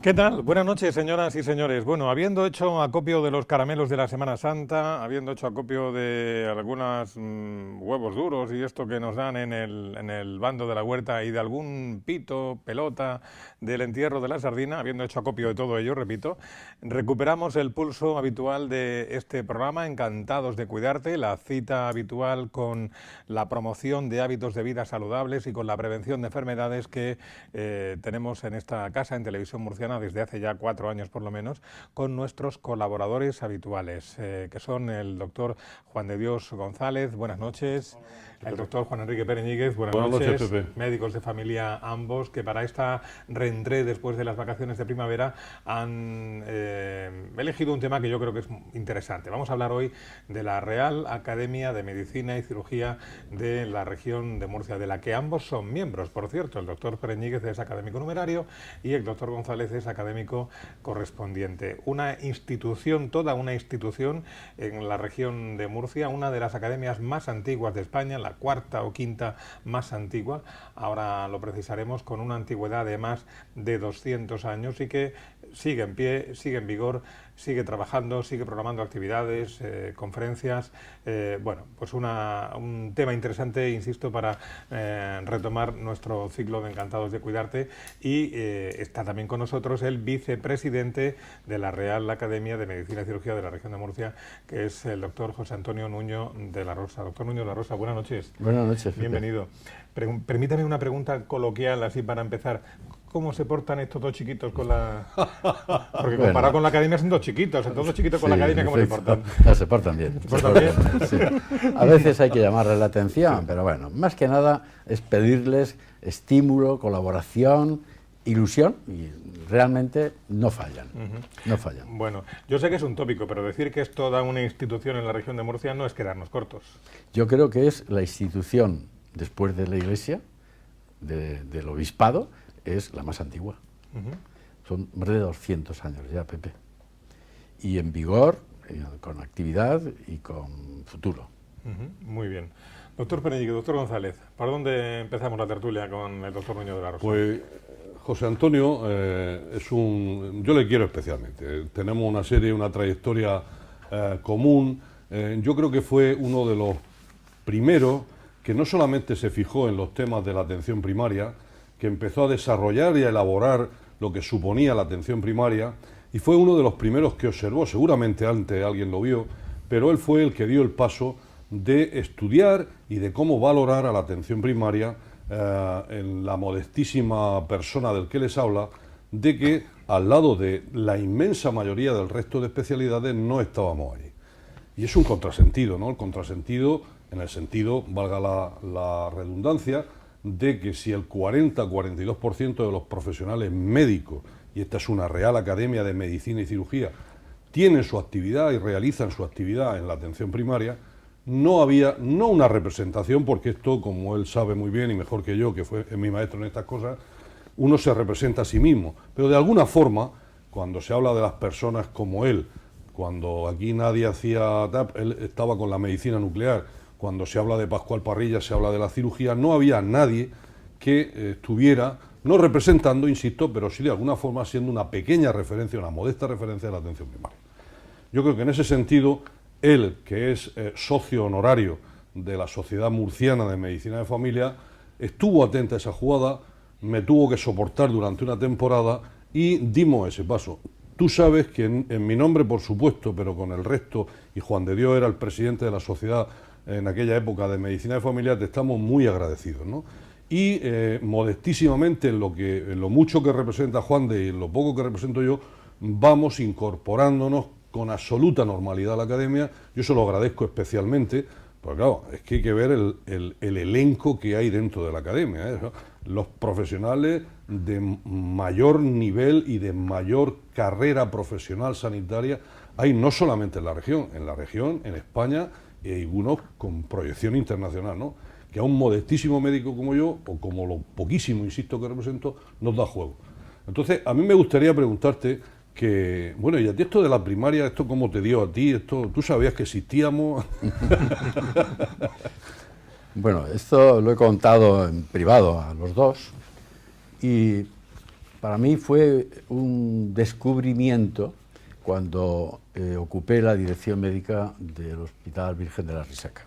¿Qué tal? Buenas noches, señoras y señores. Bueno, habiendo hecho acopio de los caramelos de la Semana Santa, habiendo hecho acopio de algunos huevos duros y esto que nos dan en el bando de la huerta y de algún pito, pelota del entierro de la sardina, habiendo hecho acopio de todo ello, repito, recuperamos el pulso habitual de este programa, Encantados de Cuidarte, la cita habitual con la promoción de hábitos de vida saludables y con la prevención de enfermedades que tenemos en esta casa, en Televisión Murciana, desde hace ya 4 años por lo menos, con nuestros colaboradores habituales, que son el doctor Juan de Dios González, buenas noches, el doctor Juan Enrique Pereñíguez, buenas noches, Pepe. médicos de familia ambos, que para esta reentrée después de las vacaciones de primavera han elegido un tema que yo creo que es interesante. Vamos a hablar hoy de la Real Academia de Medicina y Cirugía de la región de Murcia, de la que ambos son miembros, por cierto. El doctor Pereñíguez es académico numerario y el doctor González es académico correspondiente. Una institución, toda una institución en la región de Murcia, una de las academias más antiguas de España, la cuarta o quinta más antigua, ahora lo precisaremos, con una antigüedad de más de 200 años y que sigue en pie, sigue en vigor, sigue trabajando, sigue programando actividades, conferencias, bueno, pues un tema interesante, insisto, para retomar nuestro ciclo de Encantados de Cuidarte. Y está también con nosotros el vicepresidente de la Real Academia de Medicina y Cirugía de la región de Murcia, que es el doctor José Antonio Nuño de la Rosa. Doctor Nuño de la Rosa, buenas noches. Buenas noches. Bienvenido. Permítame una pregunta coloquial, así para empezar. ¿Cómo se portan estos dos chiquitos con la...? Porque comparado con la academia son dos chiquitos, entonces dos chiquitos con la academia, ¿cómo se portan? Se portan bien. ¿Se portan bien? Sí. A veces hay que llamarles la atención, pero bueno, más que nada es pedirles estímulo, colaboración, ilusión, y realmente no fallan, no fallan. Bueno, yo sé que es un tópico, pero decir que es toda una institución en la región de Murcia no es quedarnos cortos. Yo creo que es la institución, después de la Iglesia, del Obispado, es la más antigua. Son más de 200 años ya, Pepe. Y en vigor, con actividad y con futuro. Muy bien. Doctor Pereñíguez, doctor González, ¿por dónde empezamos la tertulia con el doctor Nuño de la Rosa? Pues José Antonio yo le quiero especialmente. Tenemos una serie, una trayectoria común. Yo creo que fue uno de los primeros que no solamente se fijó en los temas de la atención primaria, que empezó a desarrollar y a elaborar lo que suponía la atención primaria, y fue uno de los primeros que observó, seguramente antes alguien lo vio, pero él fue el que dio el paso de estudiar y de cómo valorar a la atención primaria en la modestísima persona del que les habla, de que al lado de la inmensa mayoría del resto de especialidades no estábamos ahí. Y es un contrasentido, ¿no? El contrasentido en el sentido, valga la redundancia, de que si el 40-42% de los profesionales médicos, y esta es una Real Academia de Medicina y Cirugía, tienen su actividad y realizan su actividad en la atención primaria, no había una representación, porque esto, como él sabe muy bien y mejor que yo, que fue mi maestro en estas cosas, uno se representa a sí mismo, pero de alguna forma, cuando se habla de las personas como él, cuando aquí nadie hacía TAP, él estaba con la medicina nuclear. Cuando se habla de Pascual Parrilla, se habla de la cirugía, no había nadie que estuviera, no representando, insisto, pero sí de alguna forma siendo una pequeña referencia, una modesta referencia de la atención primaria. Yo creo que en ese sentido, él, que es socio honorario de la Sociedad Murciana de Medicina de Familia, estuvo atenta a esa jugada, me tuvo que soportar durante una temporada y dimos ese paso. Tú sabes que en mi nombre, por supuesto, pero con el resto, y Juan de Dios era el presidente de la Sociedad en aquella época de Medicina de Familia, te estamos muy agradecidos, ¿no? Y modestísimamente, en lo mucho que representa Juan de y en lo poco que represento yo, vamos incorporándonos con absoluta normalidad a la academia. Yo se lo agradezco especialmente, porque claro, es que hay que ver el elenco que hay dentro de la academia, ¿eh? Los profesionales de mayor nivel y de mayor carrera profesional sanitaria hay no solamente en la región, en España, y algunos con proyección internacional, ¿no? Que a un modestísimo médico como yo, o como lo poquísimo, insisto, que represento, nos da juego. Entonces, a mí me gustaría preguntarte que, bueno, y a ti esto de la primaria, ¿esto cómo te dio a ti? Esto, ¿tú sabías que existíamos? Bueno, esto lo he contado en privado a los dos, y Para mí fue un descubrimiento cuando ocupé la dirección médica del Hospital Virgen de la Risaca.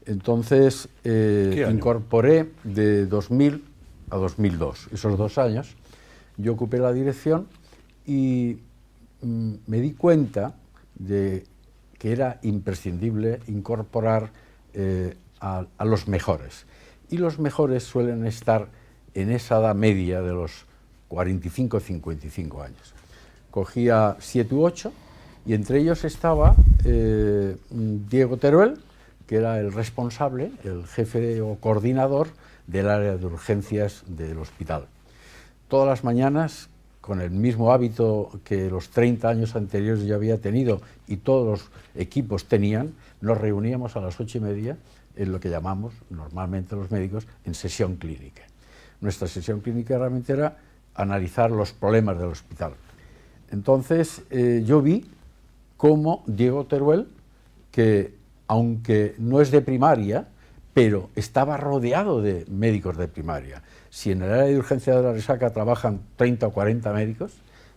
Entonces incorporé de 2000 a 2002, esos 2 años, yo ocupé la dirección y me di cuenta de que era imprescindible incorporar a los mejores. Y los mejores suelen estar en esa edad media de los 45-55 años. Cogía 7 u 8 y entre ellos estaba Diego Teruel, que era el responsable, el jefe o coordinador del área de urgencias del hospital. Todas las mañanas, con el mismo hábito que los 30 años anteriores yo había tenido y todos los equipos tenían, nos reuníamos a las 8:30 en lo que llamamos normalmente los médicos en sesión clínica. Nuestra sesión clínica realmente era analizar los problemas del hospital. Entonces yo vi cómo Diego Teruel, que aunque no es de primaria, pero estaba rodeado de médicos de primaria. Si en el área de urgencia de la Risaca trabajan 30 o 40 médicos,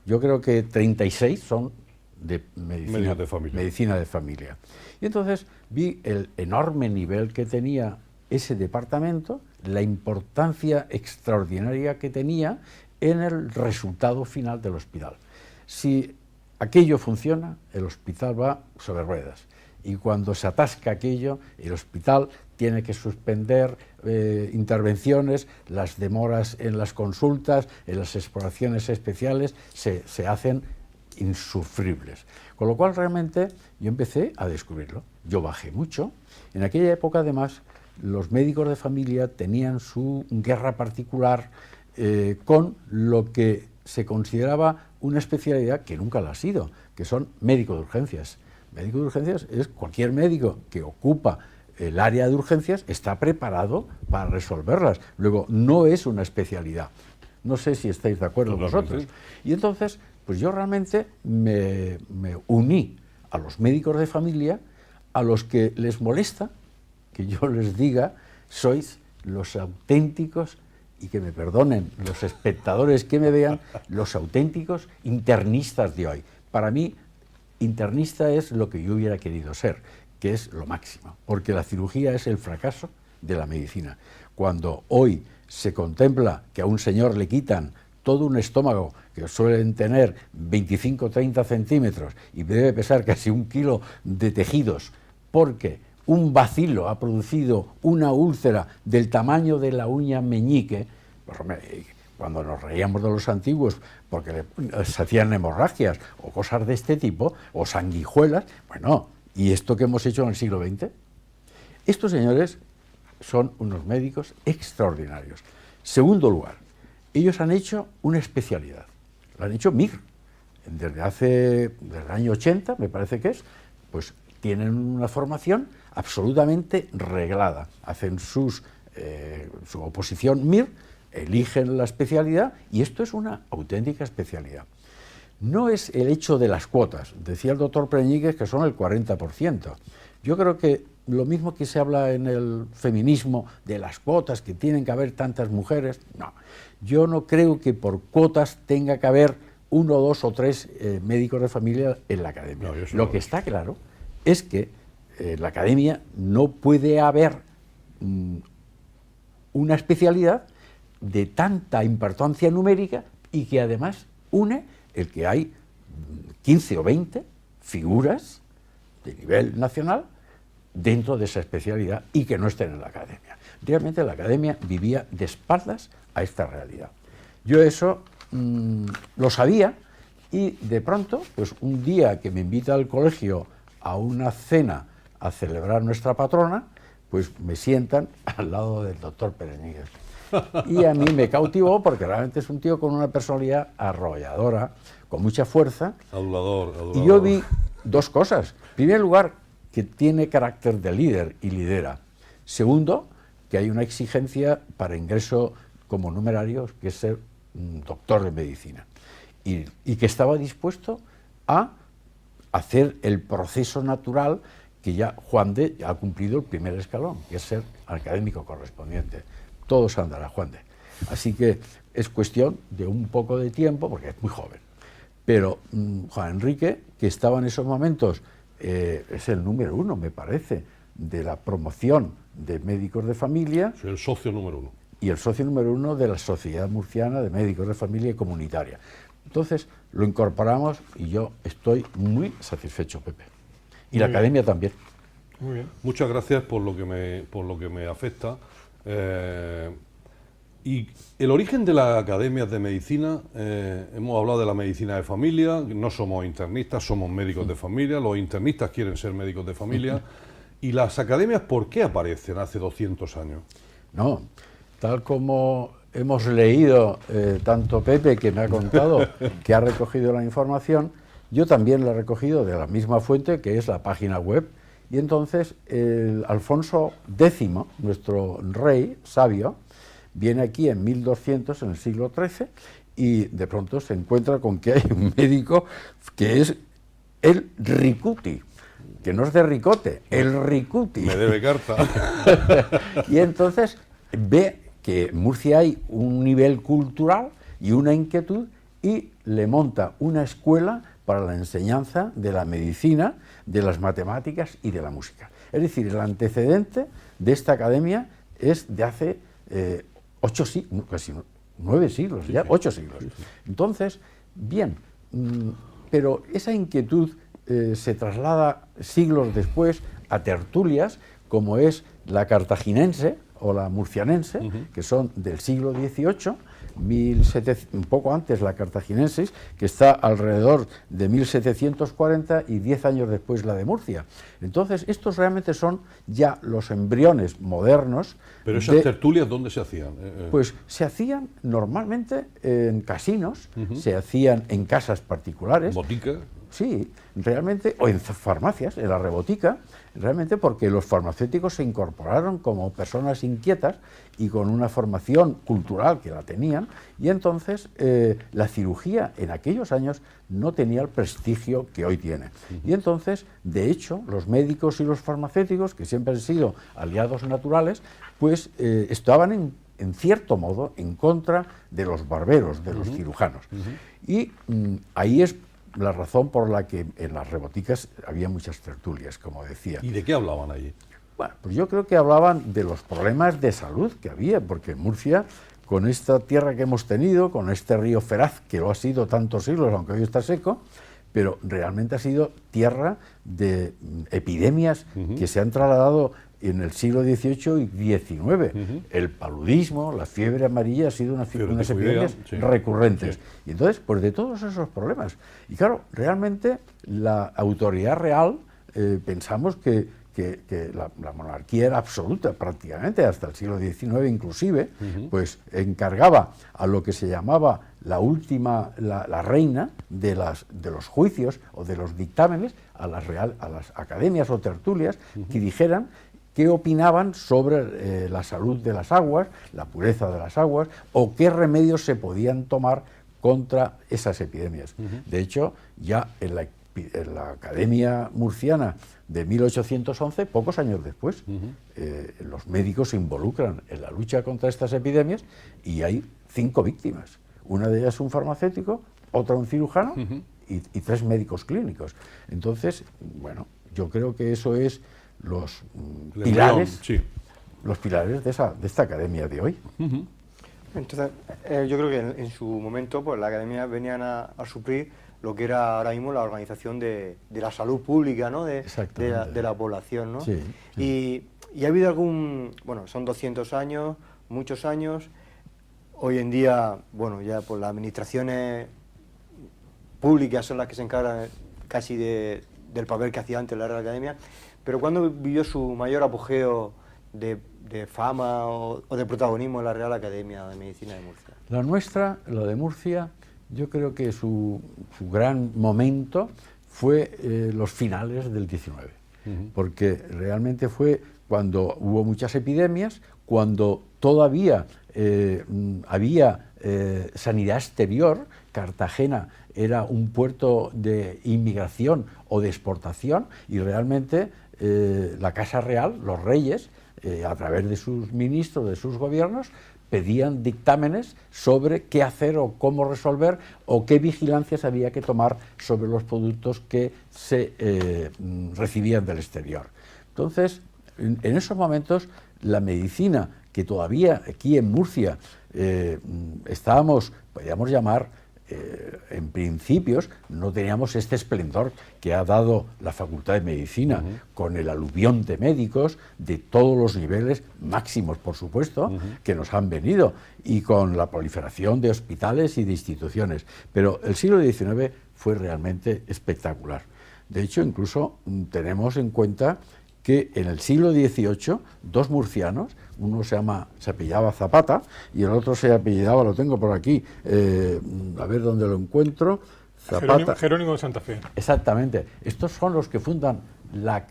yo creo que 36 son de medicina de familia. Y entonces vi el enorme nivel que tenía ese departamento, la importancia extraordinaria que tenía en el resultado final del hospital. Si aquello funciona, el hospital va sobre ruedas. Y cuando se atasca aquello, el hospital tiene que suspender intervenciones, las demoras en las consultas, en las exploraciones especiales se hacen insufribles. Con lo cual realmente yo empecé a descubrirlo. Yo bajé mucho. En aquella época además los médicos de familia tenían su guerra particular con lo que se consideraba una especialidad que nunca la ha sido, que son médicos de urgencias. Médico de urgencias es cualquier médico que ocupa el área de urgencias, está preparado para resolverlas. Luego, no es una especialidad. No sé si estáis de acuerdo vosotros. Y entonces, pues yo realmente me uní a los médicos de familia, a los que les molesta que yo les diga, sois los auténticos, y que me perdonen los espectadores que me vean, los auténticos internistas de hoy. Para mí, internista es lo que yo hubiera querido ser, que es lo máximo, porque la cirugía es el fracaso de la medicina. Cuando hoy se contempla que a un señor le quitan todo un estómago que suelen tener 25 o 30 centímetros y debe pesar casi 1 kilo de tejidos, porque un bacilo ha producido una úlcera del tamaño de la uña meñique, pues, cuando nos reíamos de los antiguos porque se hacían hemorragias o cosas de este tipo, o sanguijuelas, bueno, ¿y esto que hemos hecho en el siglo XX? Estos señores son unos médicos extraordinarios. Segundo lugar, ellos han hecho una especialidad, lo han hecho MIR, desde el año 80, me parece que es, pues tienen una formación absolutamente reglada, hacen su oposición MIR, eligen la especialidad y esto es una auténtica especialidad. No es el hecho de las cuotas, decía el doctor Preñíguez que son el 40%. Yo creo que lo mismo que se habla en el feminismo de las cuotas, que tienen que haber tantas mujeres, no. Yo no creo que por cuotas tenga que haber 1, 2 o 3 médicos de familia en la academia. No, lo que está claro es que en la academia no puede haber una especialidad de tanta importancia numérica y que además une el que hay 15 o 20 figuras de nivel nacional dentro de esa especialidad y que no estén en la academia. Realmente la academia vivía de espaldas a esta realidad. Yo eso lo sabía y de pronto, pues un día que me invita al colegio a una cena a celebrar nuestra patrona, pues me sientan al lado del doctor Preñíguez. Y a mí me cautivó porque realmente es un tío con una personalidad arrolladora, con mucha fuerza. Adulador. Y yo vi 2 cosas. En primer lugar, que tiene carácter de líder y lidera. Segundo, que hay una exigencia para ingreso como numerario, que es ser doctor de medicina. Y que estaba dispuesto a hacer el proceso natural que ya Juan de ha cumplido el primer escalón, que es ser académico correspondiente. Todos andará, Juan de. Así que es cuestión de un poco de tiempo, porque es muy joven. Pero Juan Enrique, que estaba en esos momentos, es el número 1, me parece, de la promoción de médicos de familia. Soy el socio número 1. Y el socio número 1 de la Sociedad Murciana de Médicos de Familia y Comunitaria. Entonces lo incorporamos y yo estoy muy satisfecho, Pepe. Y la academia también. Muy bien. Muchas gracias por lo que me afecta. Y el origen de las academias de medicina, hemos hablado de la medicina de familia, no somos internistas, somos médicos de familia, los internistas quieren ser médicos de familia. ¿Y las academias por qué aparecen hace 200 años? No, tal como hemos leído, tanto Pepe, que me ha contado, que ha recogido la información, yo también la he recogido de la misma fuente, que es la página web. Y entonces Alfonso X, nuestro rey sabio, viene aquí en 1200, en el siglo XIII, y de pronto se encuentra con que hay un médico que es el Ricuti, que no es de Ricote, el Ricuti. Me debe carta. Y entonces ve que en Murcia hay un nivel cultural y una inquietud y le monta una escuela para la enseñanza de la medicina, de las matemáticas y de la música. Es decir, el antecedente de esta academia es de hace 8 siglos, casi 9 siglos, ya 8 siglos. Entonces, bien, pero esa inquietud se traslada siglos después a tertulias, como es la cartaginense o la murcianense, que son del siglo XVIII, un poco antes la cartaginensis, que está alrededor de 1740 y 10 años después la de Murcia. Entonces, estos realmente son ya los embriones modernos. ¿Pero esas tertulias dónde se hacían? Pues se hacían normalmente en casinos, se hacían en casas particulares. ¿Botica? Sí, realmente, o en farmacias, en la rebotica, realmente porque los farmacéuticos se incorporaron como personas inquietas y con una formación cultural que la tenían, y entonces la cirugía en aquellos años no tenía el prestigio que hoy tiene. Y entonces, de hecho, los médicos y los farmacéuticos, que siempre han sido aliados naturales, pues estaban en cierto modo en contra de los barberos, de los cirujanos. Y ahí es la razón por la que en las reboticas había muchas tertulias, como decía. ¿Y de qué hablaban allí? Bueno, pues yo creo que hablaban de los problemas de salud que había, porque en Murcia, con esta tierra que hemos tenido, con este río Feraz, que lo ha sido tantos siglos, aunque hoy está seco, pero realmente ha sido tierra de epidemias que se han trasladado en el siglo XVIII y XIX. El paludismo, la fiebre amarilla, ha sido unas epidemias recurrentes. Y entonces, pues de todos esos problemas. Y claro, realmente la autoridad real, pensamos que la monarquía era absoluta prácticamente, hasta el siglo XIX inclusive, pues encargaba a lo que se llamaba la reina de los juicios o de los dictámenes a las academias o tertulias que dijeran qué opinaban sobre la salud de las aguas, la pureza de las aguas, o qué remedios se podían tomar contra esas epidemias. De hecho, ya en la Academia Murciana de 1811, pocos años después, los médicos se involucran en la lucha contra estas epidemias y hay 5 víctimas. Una de ellas un farmacéutico, otra un cirujano y 3 médicos clínicos. Entonces, bueno, yo creo que eso es los pilares, los pilares de esta academia de hoy. Entonces, yo creo que en su momento pues la academia venían a suplir lo que era ahora mismo la organización de la salud pública, ¿no? de la población, ¿no? Sí, sí. Y ha habido bueno, son 200 años, muchos años. Hoy en día, bueno, ya pues las administraciones públicas son las que se encargan casi del papel que hacía antes la Real Academia. Pero ¿cuándo vivió su mayor apogeo de fama o de protagonismo en la Real Academia de Medicina de Murcia? La nuestra, la de Murcia, yo creo que su gran momento fue los finales del XIX, porque realmente fue cuando hubo muchas epidemias, cuando todavía había sanidad exterior. Cartagena era un puerto de inmigración o de exportación y realmente la Casa Real, los reyes, a través de sus ministros, de sus gobiernos, pedían dictámenes sobre qué hacer o cómo resolver o qué vigilancias había que tomar sobre los productos que se recibían del exterior. Entonces, en esos momentos, la medicina, que todavía aquí en Murcia estábamos, podríamos llamar, en principios, no teníamos este esplendor que ha dado la Facultad de Medicina, con el aluvión de médicos de todos los niveles, máximos por supuesto, que nos han venido, y con la proliferación de hospitales y de instituciones. Pero el siglo XIX fue realmente espectacular. De hecho, incluso tenemos en cuenta que en el siglo XVIII, dos murcianos, uno se apellidaba Zapata y el otro se apellidaba, lo tengo por aquí, a ver dónde lo encuentro, Zapata. Jerónimo de Santa Fe. Exactamente. Estos son los que fundan la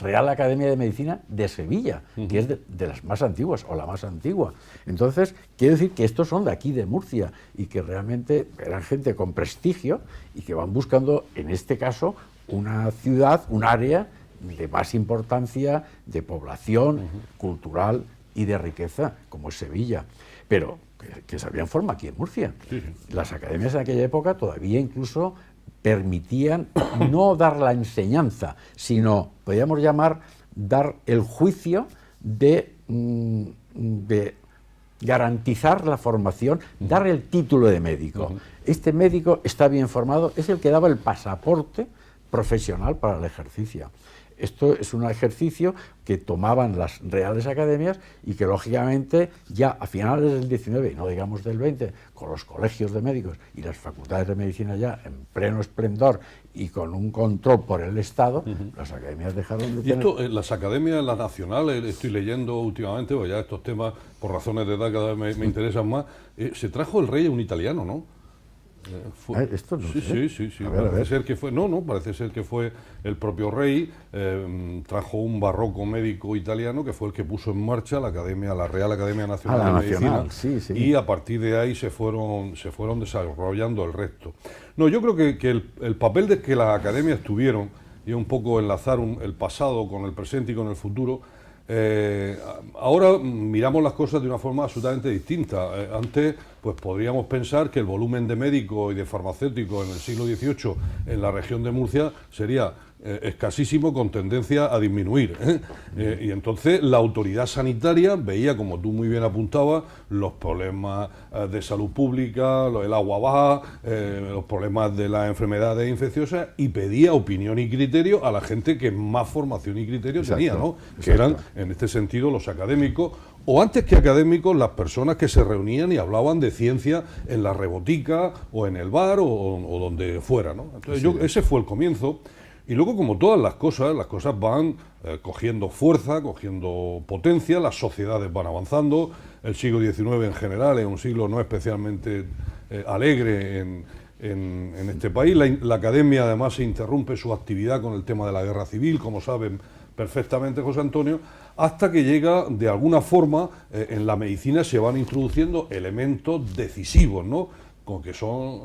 Real Academia de Medicina de Sevilla, que es de las más antiguas, o la más antigua. Entonces, quiero decir que estos son de aquí, de Murcia, y que realmente eran gente con prestigio y que van buscando, en este caso, una ciudad, un área de más importancia, de población, cultural y de riqueza, como es Sevilla, pero que se habían formado aquí en Murcia. Sí. Las academias en aquella época todavía incluso permitían no dar la enseñanza, sino, podríamos llamar, dar el juicio de garantizar la formación, dar el título de médico. Este médico está bien formado, es el que daba el pasaporte profesional para el ejercicio. Esto es un ejercicio que tomaban las reales academias y que, lógicamente, ya a finales del XIX, y no digamos del XX, con los colegios de médicos y las facultades de medicina ya en pleno esplendor y con un control por el Estado, las academias dejaron de tener... Y esto, las academias, las nacionales, estoy leyendo últimamente, pues ya estos temas, por razones de edad, cada vez me interesan más, se trajo el rey un italiano, ¿no? Esto no sé. Sí. Parece ser que fue, parece ser que fue el propio rey, trajo un barroco médico italiano que fue el que puso en marcha la Real Academia Nacional de Medicina, y a partir de ahí se fueron desarrollando el resto. No, yo creo que el papel de que las academias tuvieron, y un poco enlazar el pasado con el presente y con el futuro. Ahora miramos las cosas de una forma absolutamente distinta. Antes, pues podríamos pensar que el volumen de médicos y de farmacéuticos en el siglo XVIII en la región de Murcia sería escasísimo, con tendencia a disminuir. Y entonces la autoridad sanitaria veía, como tú muy bien apuntabas, los problemas de salud pública, el agua baja, los problemas de las enfermedades infecciosas, y pedía opinión y criterio a la gente que más formación y criterio tenía, ¿no? Que eran, en este sentido, los académicos, o antes que académicos, las personas que se reunían y hablaban de ciencia en la rebotica o en el bar o donde fuera, ¿no? Entonces ese fue el comienzo. Y luego, como todas las cosas van cogiendo fuerza, cogiendo potencia, las sociedades van avanzando. El siglo XIX en general es un siglo no especialmente alegre en este país. La academia, además, se interrumpe su actividad con el tema de la guerra civil, como saben perfectamente José Antonio, hasta que llega, de alguna forma, en la medicina se van introduciendo elementos decisivos, ¿no? Como que son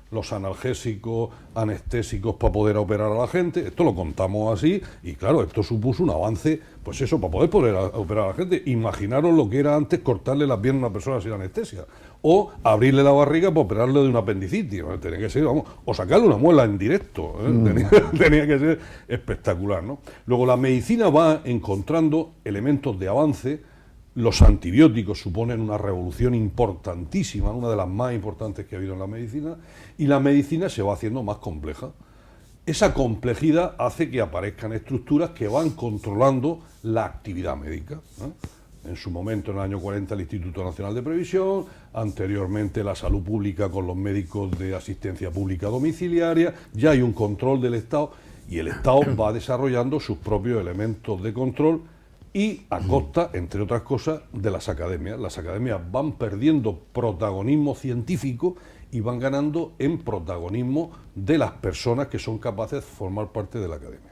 los analgésicos, anestésicos para poder operar a la gente. Esto lo contamos así, y claro, esto supuso un avance, pues eso, para poder operar a la gente. Imaginaros lo que era antes cortarle las piernas a una persona sin anestesia, o abrirle la barriga para operarle de una apendicitis. Tenía que ser, o sacarle una muela en directo, tenía que ser espectacular, ¿no? Luego la medicina va encontrando elementos de avance. Los antibióticos suponen una revolución importantísima, una de las más importantes que ha habido en la medicina, y la medicina se va haciendo más compleja. Esa complejidad hace que aparezcan estructuras que van controlando la actividad médica, ¿no? En su momento, en el año 40, el Instituto Nacional de Previsión, anteriormente la salud pública con los médicos de asistencia pública domiciliaria. Ya hay un control del Estado, y el Estado va desarrollando sus propios elementos de control, y a costa, entre otras cosas, de las academias. Las academias van perdiendo protagonismo científico y van ganando en protagonismo de las personas que son capaces de formar parte de la academia.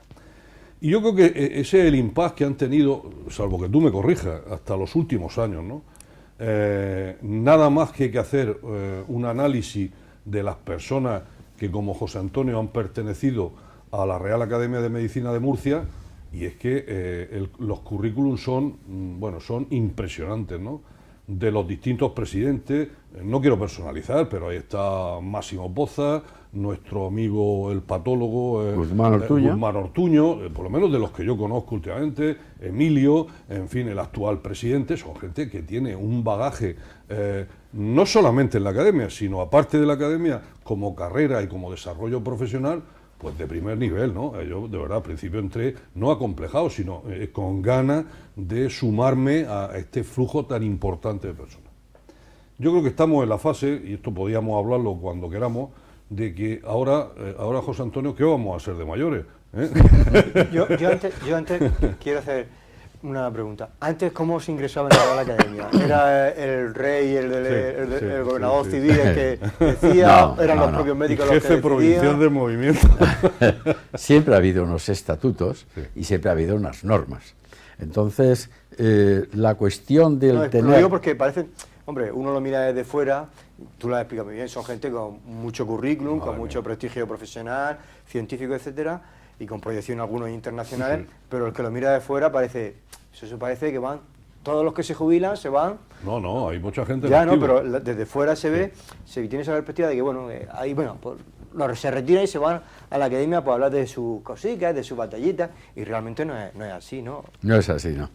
Y yo creo que ese es el impasse que han tenido, salvo que tú me corrijas, hasta los últimos años, ¿no? Nada más que hay que hacer un análisis de las personas que, como José Antonio, han pertenecido a la Real Academia de Medicina de Murcia. Y es que los currículums son impresionantes, ¿no? de los distintos presidentes. No quiero personalizar, pero ahí está Máximo Poza, nuestro amigo el patólogo Guzmán Ortuño, por lo menos de los que yo conozco últimamente, Emilio, en fin, el actual presidente. Son gente que tiene un bagaje, no solamente en la academia, sino aparte de la academia, como carrera y como desarrollo profesional, pues de primer nivel, ¿no? Yo, de verdad, al principio entré no acomplejado, sino con ganas de sumarme a este flujo tan importante de personas. Yo creo que estamos en la fase, y esto podíamos hablarlo cuando queramos, de que ahora, José Antonio, ¿qué vamos a hacer de mayores? Yo antes quiero hacer una pregunta. Antes, ¿cómo se ingresaba en la Academia? ¿Era el rey, el gobernador civil el que decía? No, ¿Eran no, los no. propios médicos Jefe los que decidían? provincial del movimiento. Siempre ha habido unos estatutos Sí. y siempre ha habido unas normas. Entonces, la cuestión del No, tener... lo digo porque parece, hombre, uno lo mira desde fuera, tú lo has explicado muy bien, son gente con mucho currículum, con mucho prestigio profesional, científico, etcétera, y con proyección algunos internacionales, pero el que lo mira de fuera parece, eso parece que van, todos los que se jubilan se van. No, hay mucha gente. Ya, no, activa. pero desde fuera se ve, se tiene esa perspectiva de que, bueno, ahí, bueno, pues, se retiran y se van a la academia para hablar de sus cositas, de sus batallitas, y realmente no es así, ¿no? No es así, ¿no?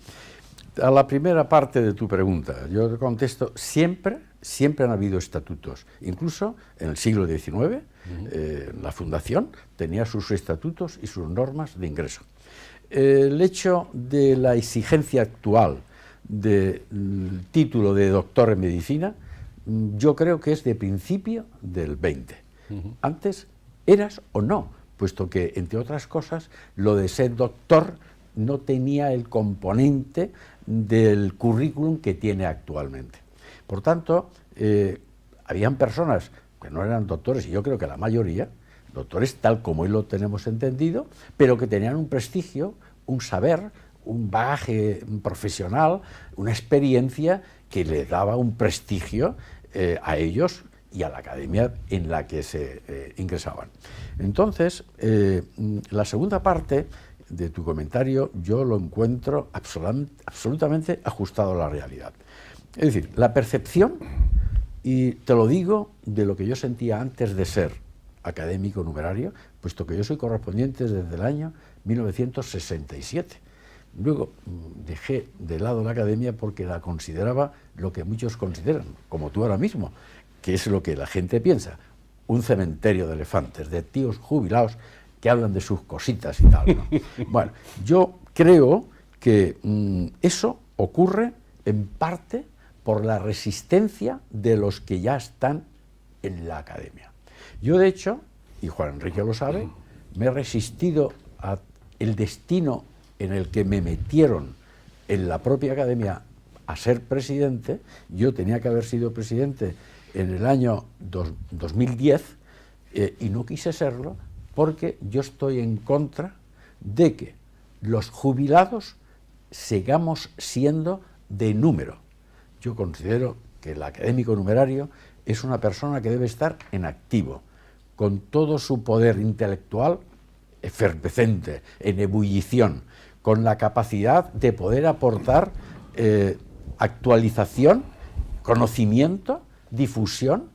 A la primera parte de tu pregunta, yo te contesto, siempre han habido estatutos. Incluso en el siglo XIX, la Fundación tenía sus estatutos y sus normas de ingreso. El hecho de la exigencia actual del título de doctor en medicina, yo creo que es de principio del 20. Antes eras o no, puesto que, entre otras cosas, lo de ser doctor no tenía el componente del currículum que tiene actualmente. Por tanto, habían personas que no eran doctores, y yo creo que la mayoría, doctores tal como hoy lo tenemos entendido, pero que tenían un prestigio, un saber, un bagaje profesional, una experiencia que le daba un prestigio a ellos y a la academia en la que se ingresaban. Entonces, la segunda parte de tu comentario yo lo encuentro absolutamente ajustado a la realidad. Es decir, la percepción, y te lo digo de lo que yo sentía antes de ser académico numerario, puesto que yo soy correspondiente desde el año 1967. Luego dejé de lado la academia porque la consideraba lo que muchos consideran, como tú ahora mismo, que es lo que la gente piensa, un cementerio de elefantes, de tíos jubilados que hablan de sus cositas y tal, ¿no? Bueno, yo creo que eso ocurre en parte por la resistencia de los que ya están en la academia. Yo, de hecho, y Juan Enrique lo sabe, me he resistido al destino en el que me metieron en la propia academia a ser presidente. Yo tenía que haber sido presidente en el año 2010 y no quise serlo porque yo estoy en contra de que los jubilados sigamos siendo de número. Yo considero que el académico numerario es una persona que debe estar en activo, con todo su poder intelectual efervescente, en ebullición, con la capacidad de poder aportar actualización, conocimiento, difusión,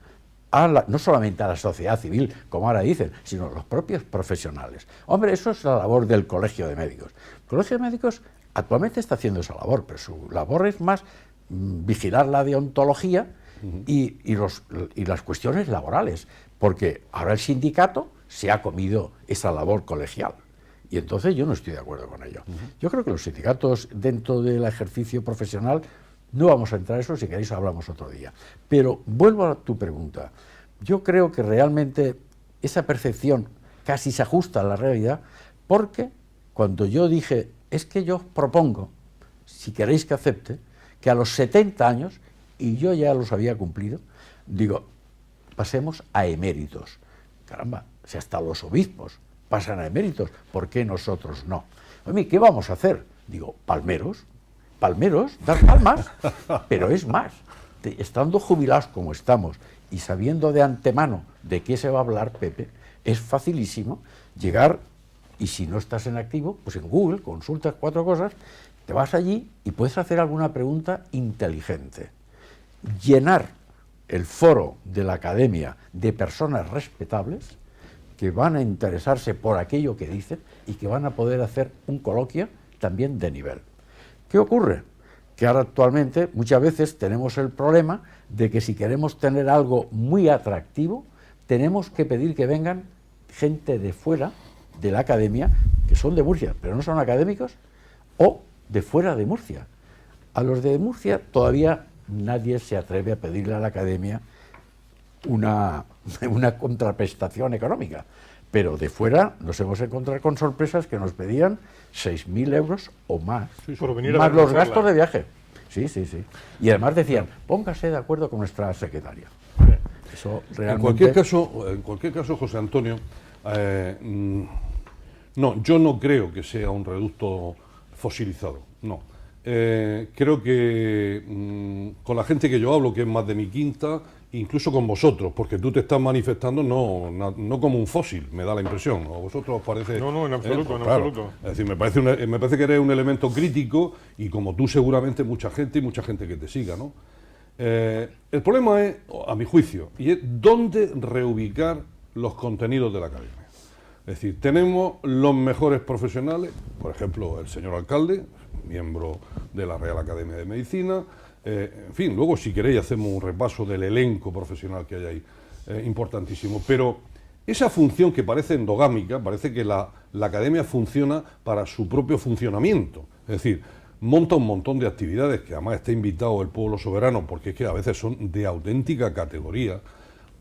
no solamente a la sociedad civil, como ahora dicen, sino a los propios profesionales. Hombre, eso es la labor del Colegio de Médicos. El Colegio de Médicos actualmente está haciendo esa labor, pero su labor es más vigilar la deontología y las cuestiones laborales, porque ahora el sindicato se ha comido esa labor colegial. Y entonces yo no estoy de acuerdo con ello. Yo creo que los sindicatos dentro del ejercicio profesional, no vamos a entrar en eso, si queréis hablamos otro día. Pero vuelvo a tu pregunta. Yo creo que realmente esa percepción casi se ajusta a la realidad, porque cuando yo dije, es que yo propongo, si queréis que acepte, que a los 70 años, y yo ya los había cumplido, digo, pasemos a eméritos. Caramba, si hasta los obispos pasan a eméritos, ¿por qué nosotros no? Oye, ¿qué vamos a hacer? Digo, palmeros, dar palmas, pero es más, estando jubilados como estamos y sabiendo de antemano de qué se va a hablar, Pepe, es facilísimo llegar, y si no estás en activo, pues en Google consultas 4 cosas, te vas allí y puedes hacer alguna pregunta inteligente. llenar el foro de la academia de personas respetables que van a interesarse por aquello que dicen y que van a poder hacer un coloquio también de nivel. ¿Qué ocurre? Que ahora actualmente muchas veces tenemos el problema de que si queremos tener algo muy atractivo, tenemos que pedir que vengan gente de fuera de la academia, que son de Murcia, pero no son académicos, o de fuera de Murcia. A los de Murcia todavía nadie se atreve a pedirle a la academia una contraprestación económica, pero de fuera nos hemos encontrado con sorpresas que nos pedían 6.000 euros o más, por venir a más dar una los charla. gastos de viaje. Sí, sí, sí. Y además decían, póngase de acuerdo con nuestra secretaria. Eso realmente... En cualquier caso, José Antonio, no, yo no creo que sea un reducto fosilizado, no. Creo que con la gente que yo hablo, que es más de mi quinta, incluso con vosotros, porque tú te estás manifestando no como un fósil, me da la impresión. ¿A vosotros os parece? No, en absoluto, pues en claro. absoluto. Es decir, me parece que eres un elemento crítico y como tú seguramente mucha gente que te siga, ¿no? El problema es, a mi juicio, y es dónde reubicar los contenidos de la academia. Es decir, tenemos los mejores profesionales, por ejemplo, el señor alcalde, miembro de la Real Academia de Medicina, en fin, luego si queréis hacemos un repaso del elenco profesional que hay ahí, importantísimo, pero esa función que parece endogámica, parece que la academia funciona para su propio funcionamiento, es decir, monta un montón de actividades que además está invitado el pueblo soberano, porque es que a veces son de auténtica categoría,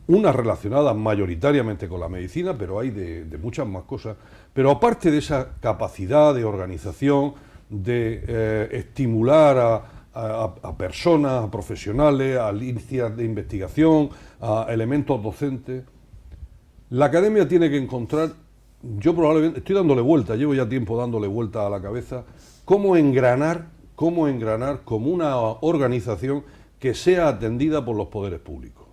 unas relacionadas mayoritariamente con la medicina, pero hay de muchas más cosas, pero aparte de esa capacidad de organización, de estimular a personas, a profesionales, a líneas de investigación, a elementos docentes, la academia tiene que encontrar, yo probablemente, estoy dándole vuelta, llevo ya tiempo dándole vuelta a la cabeza, cómo engranar como una organización que sea atendida por los poderes públicos.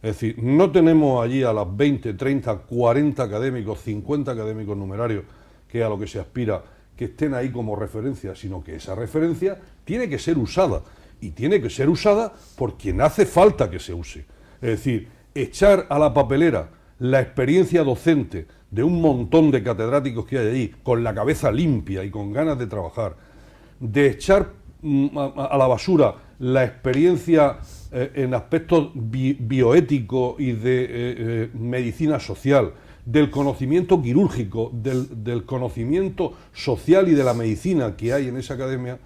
Es decir, no tenemos allí a las 20, 30, 40 académicos, 50 académicos numerarios, que es a lo que se aspira, que estén ahí como referencia, sino que esa referencia tiene que ser usada, y tiene que ser usada por quien hace falta que se use. Es decir, echar a la papelera la experiencia docente de un montón de catedráticos que hay allí, con la cabeza limpia y con ganas de trabajar, de echar a la basura la experiencia en aspectos bioéticos y de medicina social, del conocimiento quirúrgico, del conocimiento social y de la medicina que hay en esa academia,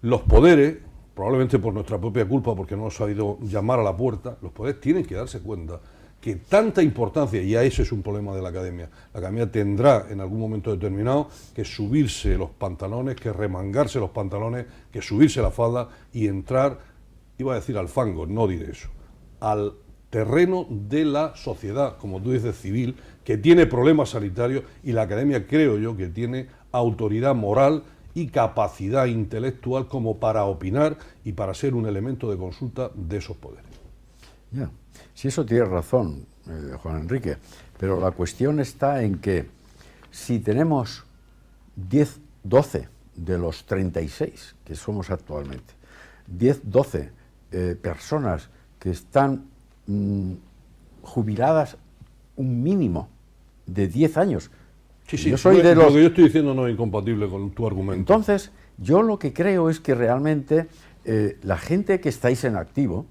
los poderes, probablemente por nuestra propia culpa, porque no hemos sabido llamar a la puerta, los poderes tienen que darse cuenta que tanta importancia, y a ese es un problema de la academia tendrá en algún momento determinado que subirse los pantalones, que remangarse los pantalones, que subirse la falda y entrar, iba a decir al fango, no diré eso, al terreno de la sociedad, como tú dices, civil, que tiene problemas sanitarios, y la academia creo yo que tiene autoridad moral y capacidad intelectual como para opinar y para ser un elemento de consulta de esos poderes. Ya. Si eso tiene razón, Juan Enrique, pero la cuestión está en que si tenemos 10, 12 de los 36 que somos actualmente, 10, 12 personas que están jubiladas un mínimo de 10 años. Sí, sí, yo soy de los... Lo que yo estoy diciendo no es incompatible con tu argumento. Entonces, yo lo que creo es que realmente la gente que estáis en activo,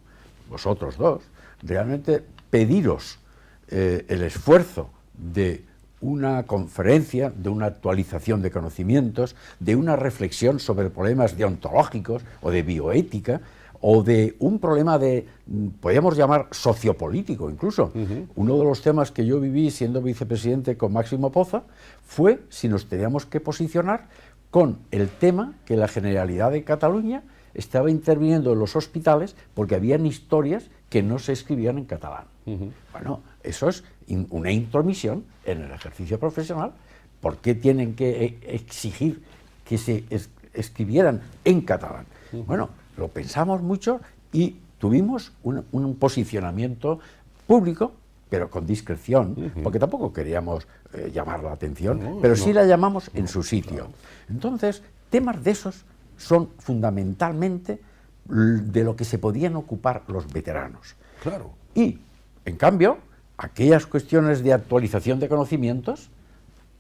vosotros dos, realmente pediros el esfuerzo de una conferencia, de una actualización de conocimientos, de una reflexión sobre problemas deontológicos o de bioética, o de un problema de, podríamos llamar, sociopolítico incluso. Uno de los temas que yo viví siendo vicepresidente con Máximo Poza fue si nos teníamos que posicionar con el tema que la Generalidad de Cataluña estaba interviniendo en los hospitales porque habían historias que no se escribían en catalán. Bueno, eso es una intromisión en el ejercicio profesional. ¿Por qué tienen que exigir que se escribieran en catalán? Bueno, lo pensamos mucho y tuvimos un posicionamiento público, pero con discreción, porque tampoco queríamos llamar la atención, pero sí la llamamos en su sitio. Entonces, temas de esos son fundamentalmente de lo que se podían ocupar los veteranos. Claro. Y, en cambio, aquellas cuestiones de actualización de conocimientos,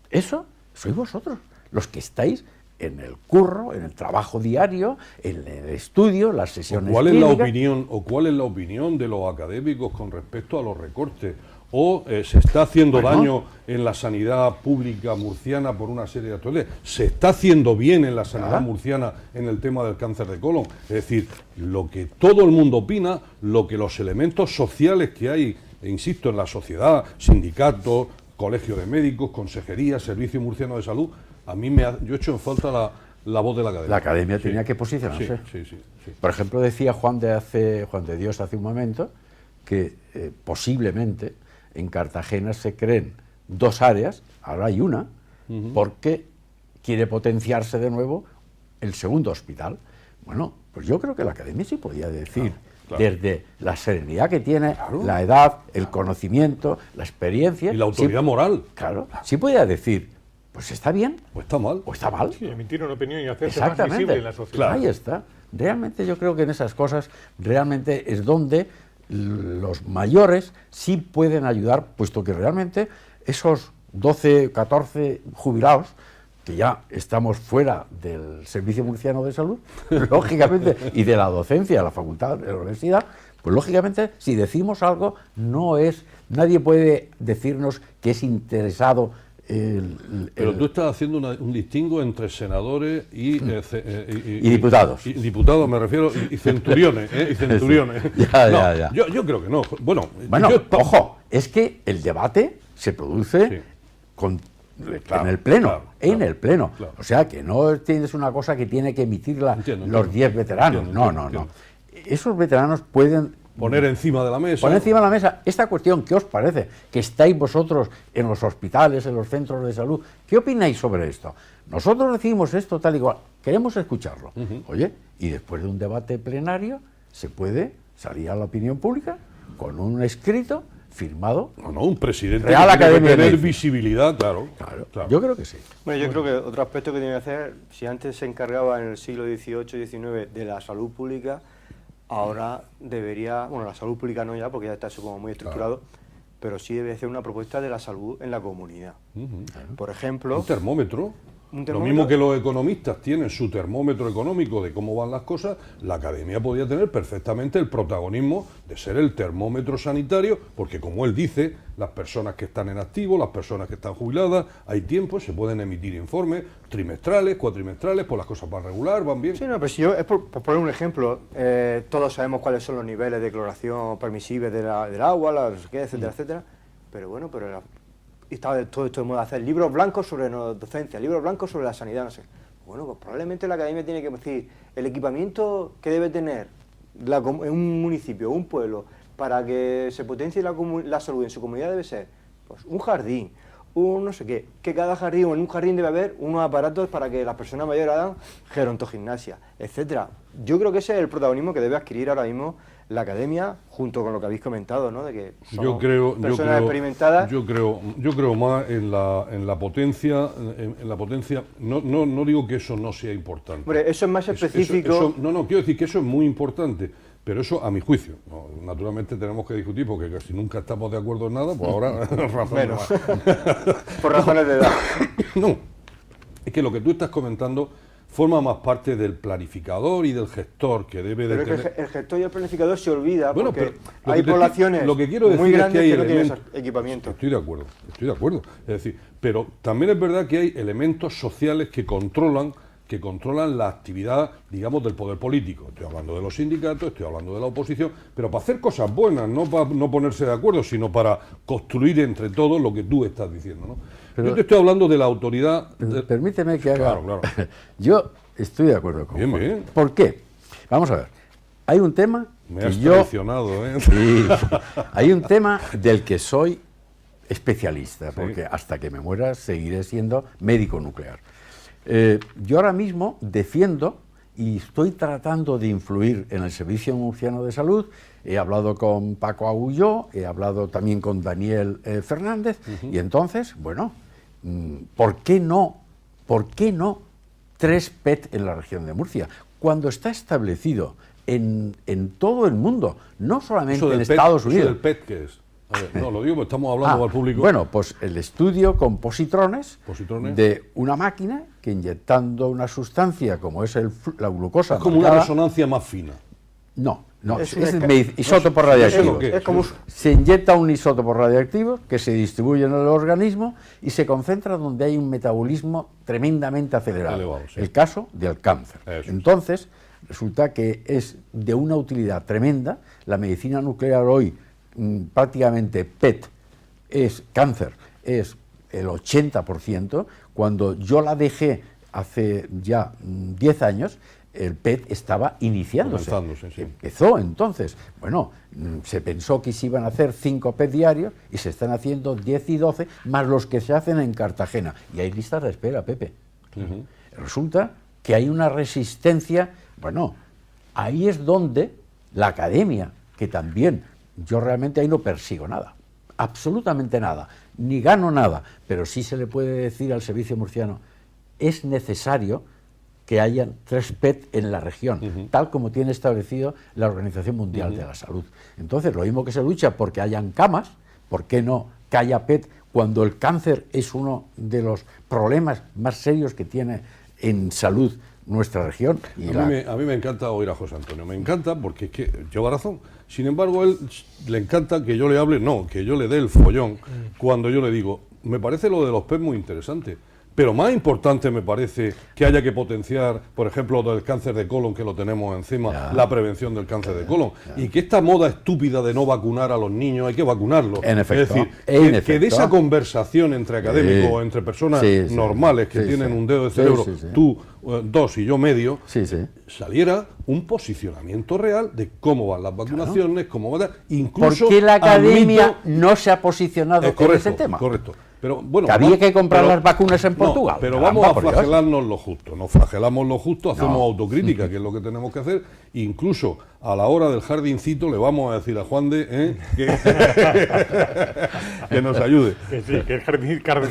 eso sois vosotros, los que estáis en el curro, en el trabajo diario, en el estudio, las sesiones ¿Cuál es la clínicas. opinión de los académicos con respecto a los recortes? ¿O se está haciendo daño en la sanidad pública murciana por una serie de actualidades? ¿Se está haciendo bien en la sanidad murciana en el tema del cáncer de colon? Es decir, lo que todo el mundo opina, lo que los elementos sociales que hay, insisto, en la sociedad, sindicatos, colegio de médicos, consejería, Servicio Murciano de Salud, yo echo en falta la voz de la academia. La academia tenía que posicionarse. Sí. Por ejemplo, decía Juan de Dios hace un momento que posiblemente en Cartagena se creen 2 áreas, ahora hay una, porque quiere potenciarse de nuevo el segundo hospital. Bueno, pues yo creo que la academia sí podía decir, Claro. desde la serenidad que tiene, la edad, el conocimiento, la experiencia... Y la autoridad moral. Claro, sí podía decir, pues está bien ¿O está mal? o está mal. Sí, emitir una opinión y hacerse más visible en la sociedad. Claro. Ahí está. Realmente yo creo que en esas cosas realmente es donde los mayores sí pueden ayudar, puesto que realmente esos 12, 14 jubilados, que ya estamos fuera del Servicio Murciano de Salud, lógicamente, y de la docencia de la facultad, de la universidad, pues lógicamente si decimos algo, nadie puede decirnos que es interesado. Pero tú estás haciendo un distingo entre senadores y diputados. Y diputados, me refiero, y centuriones. Y centuriones. Ya. Yo creo que no. Bueno, Ojo, es que el debate se produce en el Pleno. El Pleno. Claro. O sea, que no tienes una cosa que tiene que emitirla los 10 veteranos. No. Esos veteranos pueden poner encima de la mesa. Poner encima de la mesa esta cuestión. ¿Qué os parece? Que estáis vosotros en los hospitales, en los centros de salud. ¿Qué opináis sobre esto? Nosotros decimos esto tal y cual. Queremos escucharlo. Oye, y después de un debate plenario se puede salir a la opinión pública con un escrito firmado. No, un presidente Real que tiene Academia que tener de Medicina. visibilidad, claro. Yo creo que sí. Bueno, yo creo que otro aspecto que tiene que hacer, si antes se encargaba en el siglo XVIII y XIX de la salud pública, ahora debería, bueno, la salud pública no ya, porque ya está eso como muy estructurado, pero sí debe hacer una propuesta de la salud en la comunidad. Por ejemplo... Un termómetro. Un Lo termómetro. mismo que los economistas tienen su termómetro económico de cómo van las cosas, la academia podía tener perfectamente el protagonismo de ser el termómetro sanitario, porque como él dice, las personas que están en activo, las personas que están jubiladas, hay tiempo, se pueden emitir informes trimestrales, cuatrimestrales, pues las cosas van regular, van bien. Sí, no, pero si yo, es por poner un ejemplo, todos sabemos cuáles son los niveles de cloración permisibles del agua, no sé qué, etcétera, etcétera, pero bueno, estaba todo esto de moda, hacer libros blancos sobre docencia, libros blancos sobre la sanidad, no sé. Bueno, pues probablemente la academia tiene que decir el equipamiento que debe tener en un municipio, un pueblo, para que se potencie la salud en su comunidad debe ser pues, un jardín, un no sé qué, que cada jardín o en un jardín debe haber unos aparatos para que las personas mayores hagan gerontogimnasia, etcétera. Yo creo que ese es el protagonismo que debe adquirir ahora mismo la academia, junto con lo que habéis comentado, ¿no? De que son personas experimentadas. Yo creo más en la potencia, no digo que eso no sea importante. Hombre, eso es más específico. Quiero decir que eso es muy importante, pero eso a mi juicio. Naturalmente tenemos que discutir porque casi nunca estamos de acuerdo en nada, pues ahora razones más. Por razones de edad. No, es que lo que tú estás comentando forma más parte del planificador y del gestor que debe de tener... Pero el gestor y el planificador se olvida porque pero hay poblaciones muy grandes que no tienen esos equipamientos. Estoy de acuerdo. Es decir, pero también es verdad que hay elementos sociales que controlan la actividad, digamos, del poder político. Estoy hablando de los sindicatos, estoy hablando de la oposición, pero para hacer cosas buenas, no para no ponerse de acuerdo, sino para construir entre todos lo que tú estás diciendo, ¿no? Yo te estoy hablando de la autoridad... Permíteme que haga... Claro. Yo estoy de acuerdo con Juan. Bien. ¿Por qué? Vamos a ver. Hay un tema Me has traicionado, ¿eh? Sí, hay un tema del que soy especialista, porque hasta que me muera seguiré siendo médico nuclear. Yo ahora mismo defiendo y estoy tratando de influir en el Servicio Murciano de Salud. He hablado con Paco Agulló, he hablado también con Daniel Fernández, y entonces, bueno, ¿por qué no 3 PET en la región de Murcia? Cuando está establecido en todo el mundo, no solamente Eso del en PET, Estados ¿eso Unidos. del PET qué es? A ver, no, lo digo porque estamos hablando al público. Bueno, pues el estudio con positrones, Positrones. de una máquina que inyectando una sustancia como es la glucosa... Es como una marcada- resonancia más fina. No, Es es un isótopo ¿eso radiactivo. qué es? Es como Se inyecta un isótopo radiactivo que se distribuye en el organismo y se concentra donde hay un metabolismo tremendamente acelerado. Elevado, sí. El caso del cáncer. Eso es. Entonces, resulta que es de una utilidad tremenda. La medicina nuclear hoy, prácticamente PET, es cáncer, es el 80%. Cuando yo la dejé hace ya 10 años, el PET estaba iniciándose. Comenzándose, sí. Empezó entonces. Bueno, se pensó que se iban a hacer 5 PET diarios y se están haciendo 10 y 12, más los que se hacen en Cartagena. Y hay listas de espera, Pepe. Resulta que hay una resistencia. Bueno, ahí es donde la academia, que también yo realmente ahí no persigo nada, absolutamente nada, ni gano nada, pero sí se le puede decir al servicio murciano, es necesario que haya 3 PET en la región, tal como tiene establecido la Organización Mundial de la Salud. Entonces, lo mismo que se lucha porque hayan camas, ¿por qué no que haya PET cuando el cáncer es uno de los problemas más serios que tiene en salud nuestra región? Y A mí me encanta oír a José Antonio, me encanta porque es que lleva razón. Sin embargo, a él le encanta que yo le hable, no, que yo le dé el follón cuando yo le digo, me parece lo de los PET muy interesante. Pero más importante me parece que haya que potenciar, por ejemplo, del cáncer de colon, que lo tenemos encima, la prevención del cáncer de colon. Y que esta moda estúpida de no vacunar a los niños, hay que vacunarlos. En efecto, es decir, en que efecto. de esa conversación entre académicos o entre personas normales que tienen un dedo de cerebro, tú 2 y yo medio, saliera un posicionamiento real de cómo van las vacunaciones, cómo va, incluso... ¿Por qué la academia admito- no se ha posicionado en correcto, ese tema? correcto. Pero, bueno, Que había que comprar las vacunas en Portugal. No, pero Caramba, vamos a por Dios. flagelarnos lo justo. Nos flagelamos lo justo, hacemos No. autocrítica, que es lo que tenemos que hacer. Incluso a la hora del jardincito le vamos a decir a Juan de que nos ayude. Que sí, que el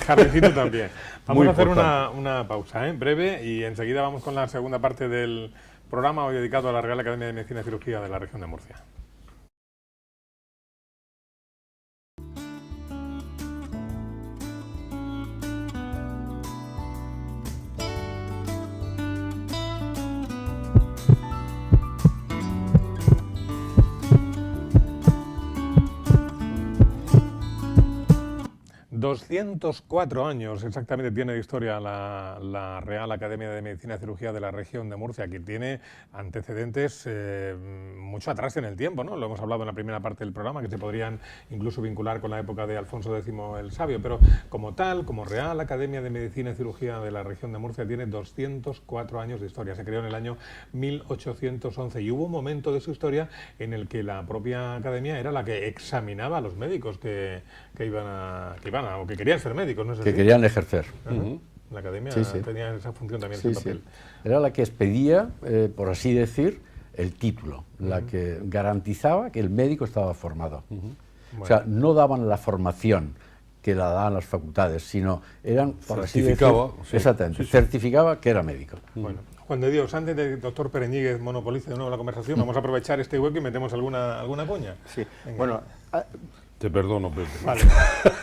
jardincito también. Vamos Muy a hacer importante. una pausa breve y enseguida vamos con la segunda parte del programa hoy dedicado a la Real Academia de Medicina y Cirugía de la región de Murcia. ...204 años exactamente tiene de historia la Real Academia de Medicina y Cirugía de la región de Murcia, que tiene antecedentes mucho atrás en el tiempo, ¿no? Lo hemos hablado en la primera parte del programa, que se podrían incluso vincular con la época de Alfonso X el Sabio, pero como tal, como Real Academia de Medicina y Cirugía de la región de Murcia, tiene 204 años de historia. Se creó en el año 1811 y hubo un momento de su historia en el que la propia academia era la que examinaba a los médicos que iban o que querían ser médicos, ¿no es así? Que querían ejercer. La academia Sí, sí. tenía esa función también, Sí, ese sí. papel. Era la que expedía, por así decir, el título, la que garantizaba que el médico estaba formado. O sea, no daban la formación que la daban las facultades, sino eran, por así decir, Certificaba, sí. exactamente, Sí, sí. certificaba que era médico. Bueno, Juan de Dios, antes de que el doctor Pereñíguez monopolice de nuevo la conversación, vamos a aprovechar este hueco y metemos alguna coña. Sí. Venga. Bueno, Te perdono, Pepe. Vale.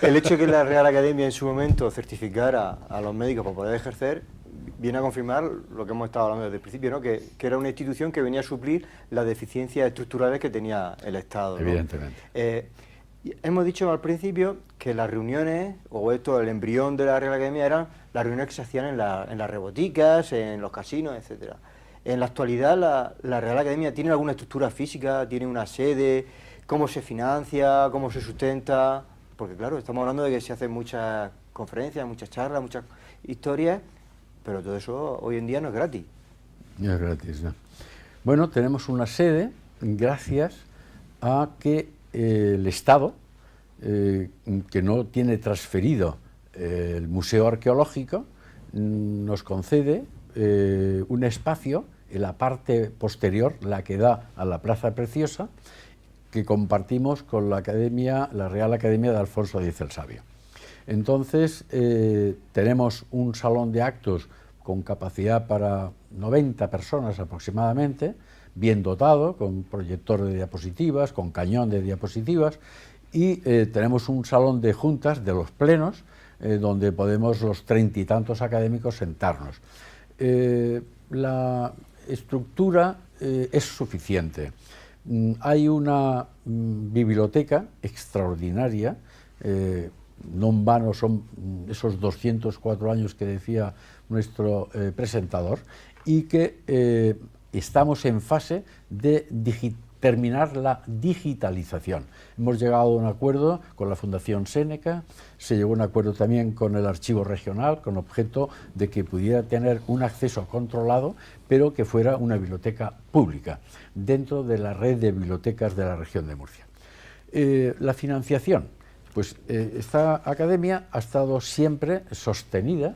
el hecho de que la Real Academia en su momento certificara a los médicos para poder ejercer viene a confirmar lo que hemos estado hablando desde el principio, ¿no? Que era una institución que venía a suplir las deficiencias estructurales que tenía el Estado, ¿no? Evidentemente. Hemos dicho al principio que las reuniones, o esto, el embrión de la Real Academia, eran las reuniones que se hacían en las reboticas, en los casinos, etcétera. En la actualidad, la Real Academia tiene alguna estructura física, tiene una sede, cómo se financia, cómo se sustenta, porque claro, estamos hablando de que se hacen muchas conferencias, muchas charlas, muchas historias, pero todo eso hoy en día no es gratis. No es gratis, ¿no? Bueno, tenemos una sede gracias a que el Estado, que no tiene transferido el Museo Arqueológico, nos concede un espacio en la parte posterior, la que da a la Plaza Preciosa, que compartimos con la Real Academia de Alfonso X el Sabio. Entonces, tenemos un salón de actos con capacidad para 90 personas aproximadamente, bien dotado, con proyector de diapositivas, con cañón de diapositivas, y tenemos un salón de juntas de los plenos, donde podemos los 30 y tantos académicos sentarnos. La estructura es suficiente. Hay una biblioteca extraordinaria, no en vano son esos 204 años que decía nuestro presentador, y que estamos en fase de terminar la digitalización. Hemos llegado a un acuerdo con la Fundación Séneca, se llegó a un acuerdo también con el Archivo Regional, con objeto de que pudiera tener un acceso controlado, pero que fuera una biblioteca pública, dentro de la red de bibliotecas de la región de Murcia. La financiación, pues esta academia ha estado siempre sostenida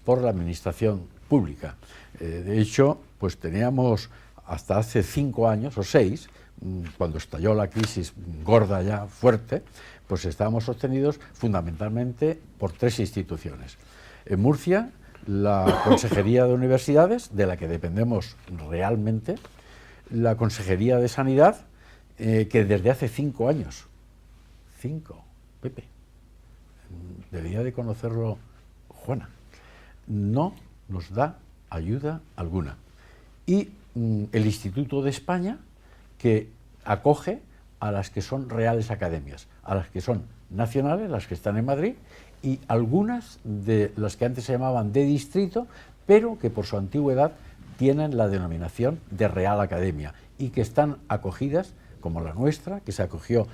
por la administración pública. De hecho, pues teníamos hasta hace 5 años o 6, cuando estalló la crisis gorda ya fuerte, pues estábamos sostenidos fundamentalmente por 3 instituciones. En Murcia, la Consejería de Universidades, de la que dependemos realmente, la Consejería de Sanidad, que desde hace 5 años, 5, Pepe, debería de conocerlo Juana, no nos da ayuda alguna. Y el Instituto de España, que acoge a las que son reales academias, a las que son nacionales, las que están en Madrid, y algunas de las que antes se llamaban de distrito, pero que por su antigüedad tienen la denominación de Real Academia y que están acogidas, como la nuestra, que se acogió,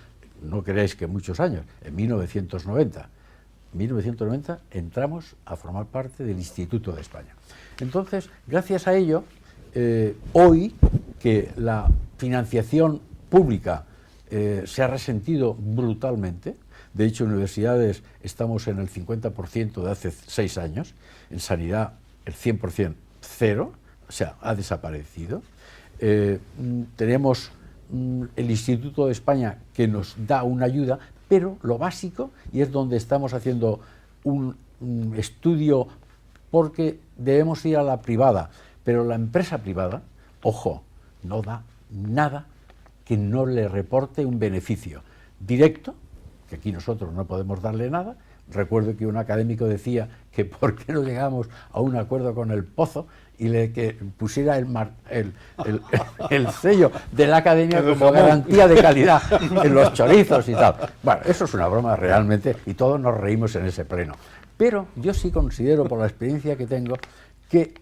no creáis que muchos años, en 1990. En 1990 entramos a formar parte del Instituto de España. Entonces, gracias a ello, hoy que la financiación pública se ha resentido brutalmente, de hecho en universidades estamos en el 50% de hace 6 años, en sanidad el 100% cero, o sea, ha desaparecido. Tenemos el Instituto de España que nos da una ayuda, pero lo básico, y es donde estamos haciendo un estudio, porque debemos ir a la privada, pero la empresa privada, ojo, no da nada que no le reporte un beneficio directo, que aquí nosotros no podemos darle nada. Recuerdo que un académico decía que por qué no llegamos a un acuerdo con el Pozo y que pusiera el sello de la academia como garantía de calidad en los chorizos y tal. Bueno, eso es una broma realmente y todos nos reímos en ese pleno. Pero yo sí considero, por la experiencia que tengo, que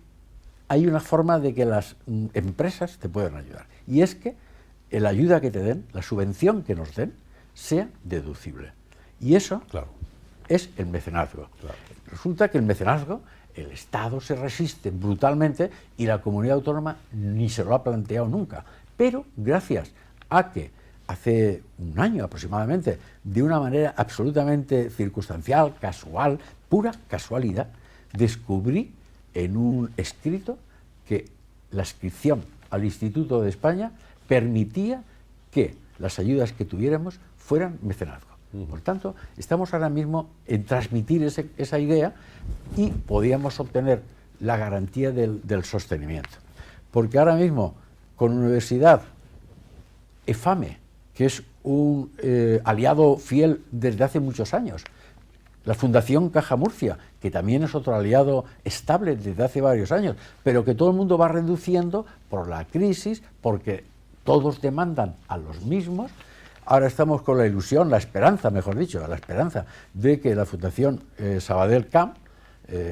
hay una forma de que las empresas te puedan ayudar. Y es que la ayuda que te den, la subvención que nos den, sea deducible. Y eso es el mecenazgo. Resulta que el mecenazgo, el Estado se resiste brutalmente y la comunidad autónoma ni se lo ha planteado nunca. Pero gracias a que hace un año aproximadamente, de una manera absolutamente circunstancial, casual, pura casualidad, descubrí en un escrito que la inscripción al Instituto de España permitía que las ayudas que tuviéramos fueran mecenazgo. Por tanto, estamos ahora mismo en transmitir esa idea y podíamos obtener la garantía del sostenimiento. Porque ahora mismo, con Universidad EFAME, que es un aliado fiel desde hace muchos años, la Fundación Caja Murcia, que también es otro aliado estable desde hace varios años, pero que todo el mundo va reduciendo por la crisis, porque todos demandan a los mismos. Ahora estamos con la ilusión, la esperanza, mejor dicho, la esperanza de que la Fundación Sabadell Camp,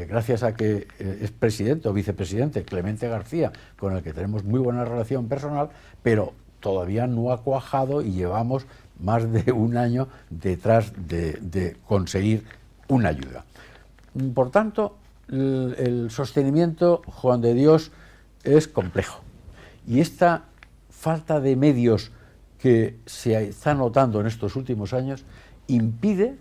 gracias a que es presidente o vicepresidente Clemente García, con el que tenemos muy buena relación personal, pero todavía no ha cuajado y llevamos más de un año detrás de conseguir una ayuda. Por tanto, el sostenimiento, Juan de Dios, es complejo. Y esta falta de medios que se está notando en estos últimos años impide,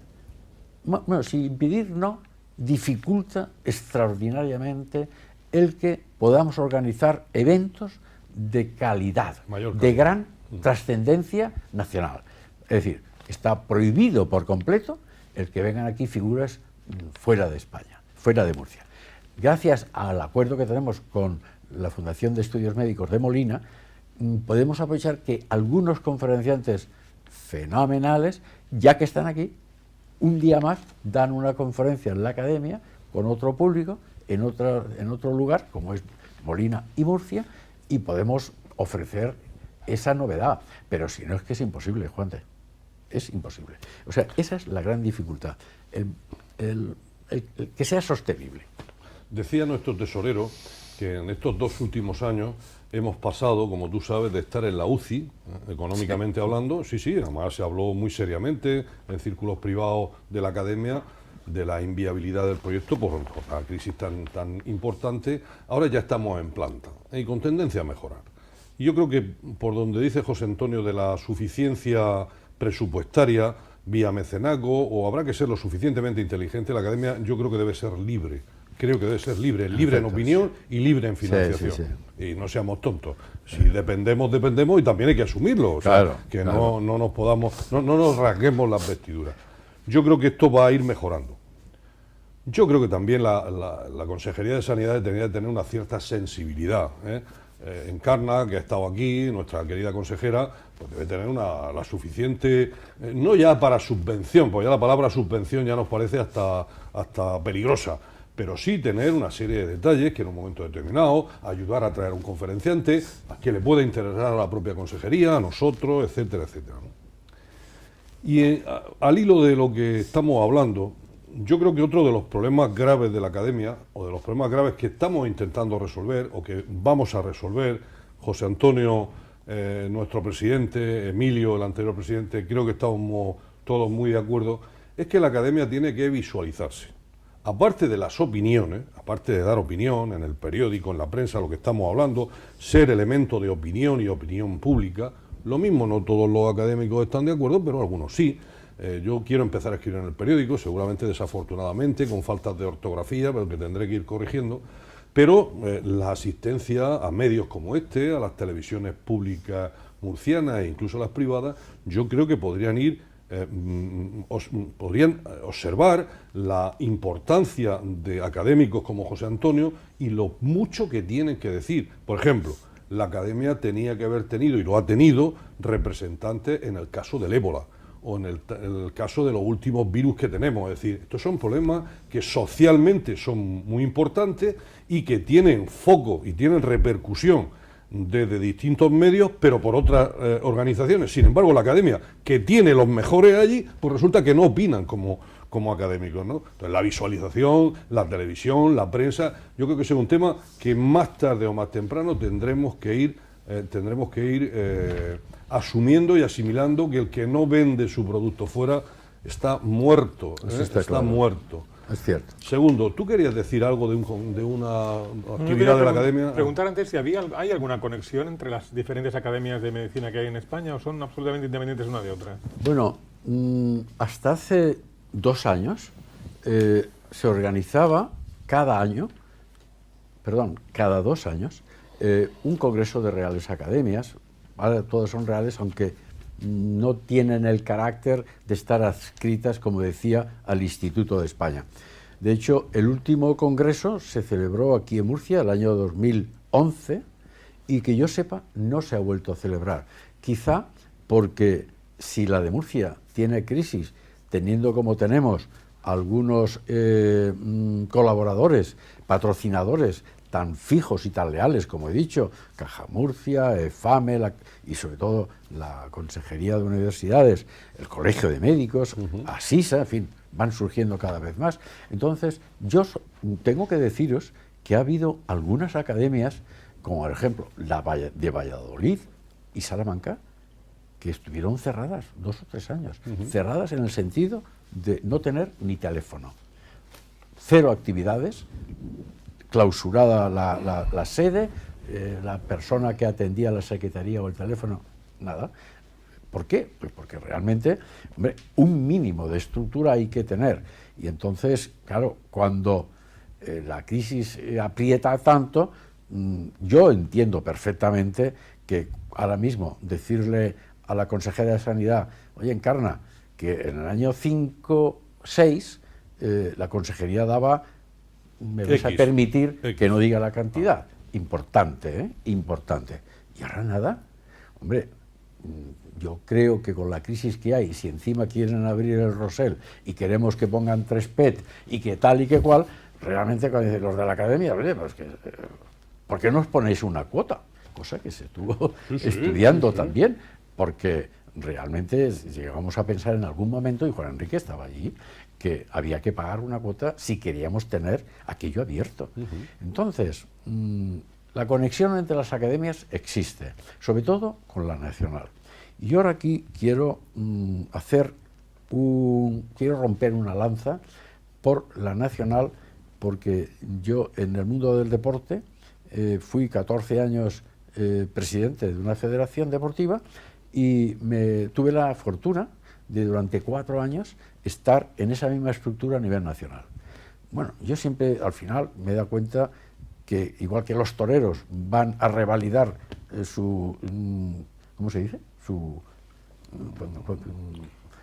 bueno, si impedir no, dificulta extraordinariamente el que podamos organizar eventos de calidad, de gran trascendencia nacional. Es decir, está prohibido por completo el que vengan aquí figuras fuera de España, fuera de Murcia. gracias al acuerdo que tenemos con la Fundación de Estudios Médicos de Molina, podemos aprovechar que algunos conferenciantes fenomenales, ya que están aquí, un día más dan una conferencia en la academia con otro público, en otro lugar, como es Molina y Murcia, y podemos ofrecer esa novedad. Pero si no, es que es imposible, Juante. Es imposible. O sea, esa es la gran dificultad, el que sea sostenible. Decía nuestro tesorero que en estos 2 últimos años hemos pasado, como tú sabes, de estar en la UCI, económicamente hablando, sí, además se habló muy seriamente en círculos privados de la academia de la inviabilidad del proyecto por la crisis tan importante. Ahora ya estamos en planta y con tendencia a mejorar. Y yo creo que por donde dice José Antonio de la suficiencia presupuestaria vía mecenazgo, o habrá que ser lo suficientemente inteligente, la academia yo creo que debe ser libre. Creo que debe ser libre en opinión y libre en financiación. Y no seamos tontos. Si dependemos y también hay que asumirlo. O sea, que no nos podamos, no nos rasguemos las vestiduras. Yo creo que esto va a ir mejorando. Yo creo que también la Consejería de Sanidad debería tener una cierta sensibilidad. Encarna, que ha estado aquí, nuestra querida consejera, pues debe tener la suficiente, no ya para subvención, porque ya la palabra subvención ya nos parece hasta peligrosa, pero sí tener una serie de detalles que en un momento determinado ayudar a traer un conferenciante a que le pueda interesar a la propia consejería, a nosotros, etcétera, etcétera, ¿no? Y al hilo de lo que estamos hablando, yo creo que otro de los problemas graves de la academia, o de los problemas graves que estamos intentando resolver, o que vamos a resolver, José Antonio, nuestro presidente, Emilio, el anterior presidente, creo que estamos todos muy de acuerdo, es que la academia tiene que visualizarse. Aparte de las opiniones, aparte de dar opinión en el periódico, en la prensa, lo que estamos hablando, ser elemento de opinión y opinión pública, lo mismo no todos los académicos están de acuerdo, pero algunos sí. Yo quiero empezar a escribir en el periódico, seguramente desafortunadamente, con faltas de ortografía, pero que tendré que ir corrigiendo, pero la asistencia a medios como este, a las televisiones públicas murcianas e incluso a las privadas, yo creo que podrían observar la importancia de académicos como José Antonio y lo mucho que tienen que decir. Por ejemplo, la academia tenía que haber tenido, y lo ha tenido, representantes en el caso del ébola o en el caso de los últimos virus que tenemos. Es decir, estos son problemas que socialmente son muy importantes y que tienen foco y tienen repercusión desde distintos medios, pero por otras organizaciones. Sin embargo, la academia, que tiene los mejores allí, pues resulta que no opinan como académicos, ¿no? Entonces, la visualización, la televisión, la prensa, yo creo que ese es un tema que más tarde o más temprano tendremos que ir asumiendo y asimilando que el que no vende su producto fuera está muerto, está muerto. Es cierto. Segundo, ¿tú querías decir algo de una actividad de la academia? Preguntar antes si hay alguna conexión entre las diferentes academias de medicina que hay en España, o son absolutamente independientes una de otra. Bueno, hasta hace 2 años se organizaba cada 2 años, un congreso de reales academias. Ahora todas son reales, aunque no tienen el carácter de estar adscritas, como decía, al Instituto de España. De hecho, el último congreso se celebró aquí en Murcia el año 2011 y, que yo sepa, no se ha vuelto a celebrar. Quizá porque si la de Murcia tiene crisis, teniendo como tenemos algunos colaboradores, patrocinadores tan fijos y tan leales, como he dicho, Caja Murcia, EFAME y sobre todo la Consejería de Universidades, el Colegio de Médicos, ASISA, en fin, van surgiendo cada vez más. Entonces, yo tengo que deciros que ha habido algunas academias, como por ejemplo la de Valladolid y Salamanca, que estuvieron cerradas 2 o 3 años, cerradas en el sentido de no tener ni teléfono, 0 actividades, clausurada la sede, la persona que atendía la secretaría o el teléfono, nada. ¿Por qué? Pues porque realmente, hombre, un mínimo de estructura hay que tener. Y entonces, claro, cuando la crisis aprieta tanto, yo entiendo perfectamente que ahora mismo decirle a la consejera de Sanidad, oye, Encarna, que en el año 5-6 la consejería daba me vais a permitir que no diga la cantidad. Importante, ¿eh? Importante. Y ahora nada. Hombre, yo creo que con la crisis que hay, si encima quieren abrir el Rosell y queremos que pongan 3 PET y que tal y que cual, realmente cuando dicen los de la academia, oye, pues que, ¿por qué no os ponéis una cuota? Cosa que se estuvo estudiando también, porque realmente llegamos a pensar en algún momento, y Juan Enrique estaba allí, que había que pagar una cuota si queríamos tener aquello abierto. Entonces, la conexión entre las academias existe, sobre todo con la nacional. Y ahora aquí quiero quiero romper una lanza por la nacional, porque yo en el mundo del deporte fui 14 años presidente de una federación deportiva y tuve la fortuna de durante 4 años estar en esa misma estructura a nivel nacional. Bueno, yo siempre al final me he dado cuenta que igual que los toreros van a revalidar ¿cómo se dice?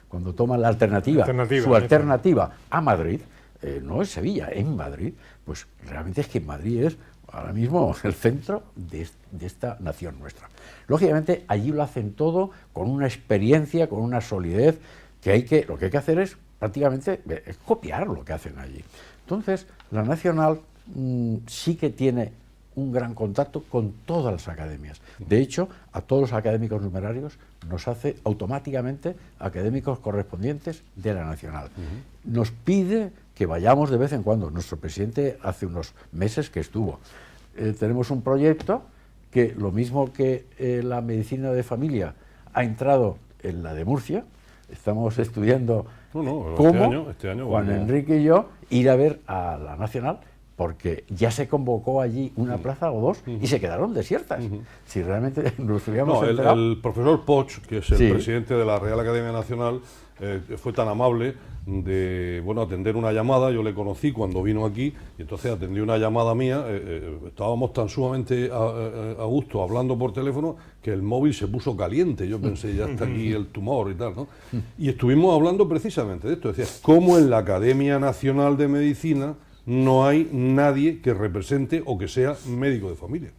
Cuando toman la alternativa su alternativa a Madrid, no es Sevilla, en Madrid, pues realmente es que Madrid es ahora mismo el centro de esta nación nuestra. Lógicamente allí lo hacen todo con una experiencia, con una solidez, que lo que hay que hacer es prácticamente copiar lo que hacen allí. Entonces, la nacional sí que tiene un gran contacto con todas las academias. De hecho, a todos los académicos numerarios nos hace automáticamente académicos correspondientes de la nacional. Nos pide que vayamos de vez en cuando. Nuestro presidente hace unos meses que estuvo. Tenemos un proyecto que, lo mismo que la medicina de familia ha entrado en la de Murcia, estamos estudiando cómo este año, Juan Enrique y yo ir a ver a la nacional, porque ya se convocó allí una plaza o 2 y se quedaron desiertas. Si realmente nos hubiéramos enterado... El profesor Poch, que es el presidente de la Real Academia Nacional, fue tan amable de atender una llamada. Yo le conocí cuando vino aquí y entonces atendió una llamada mía. Estábamos tan sumamente a gusto hablando por teléfono que el móvil se puso caliente. Yo pensé, ya está aquí el tumor y tal, ¿no? Y estuvimos hablando precisamente de esto. Decía, ¿cómo en la Academia Nacional de Medicina no hay nadie que represente o que sea médico de familia?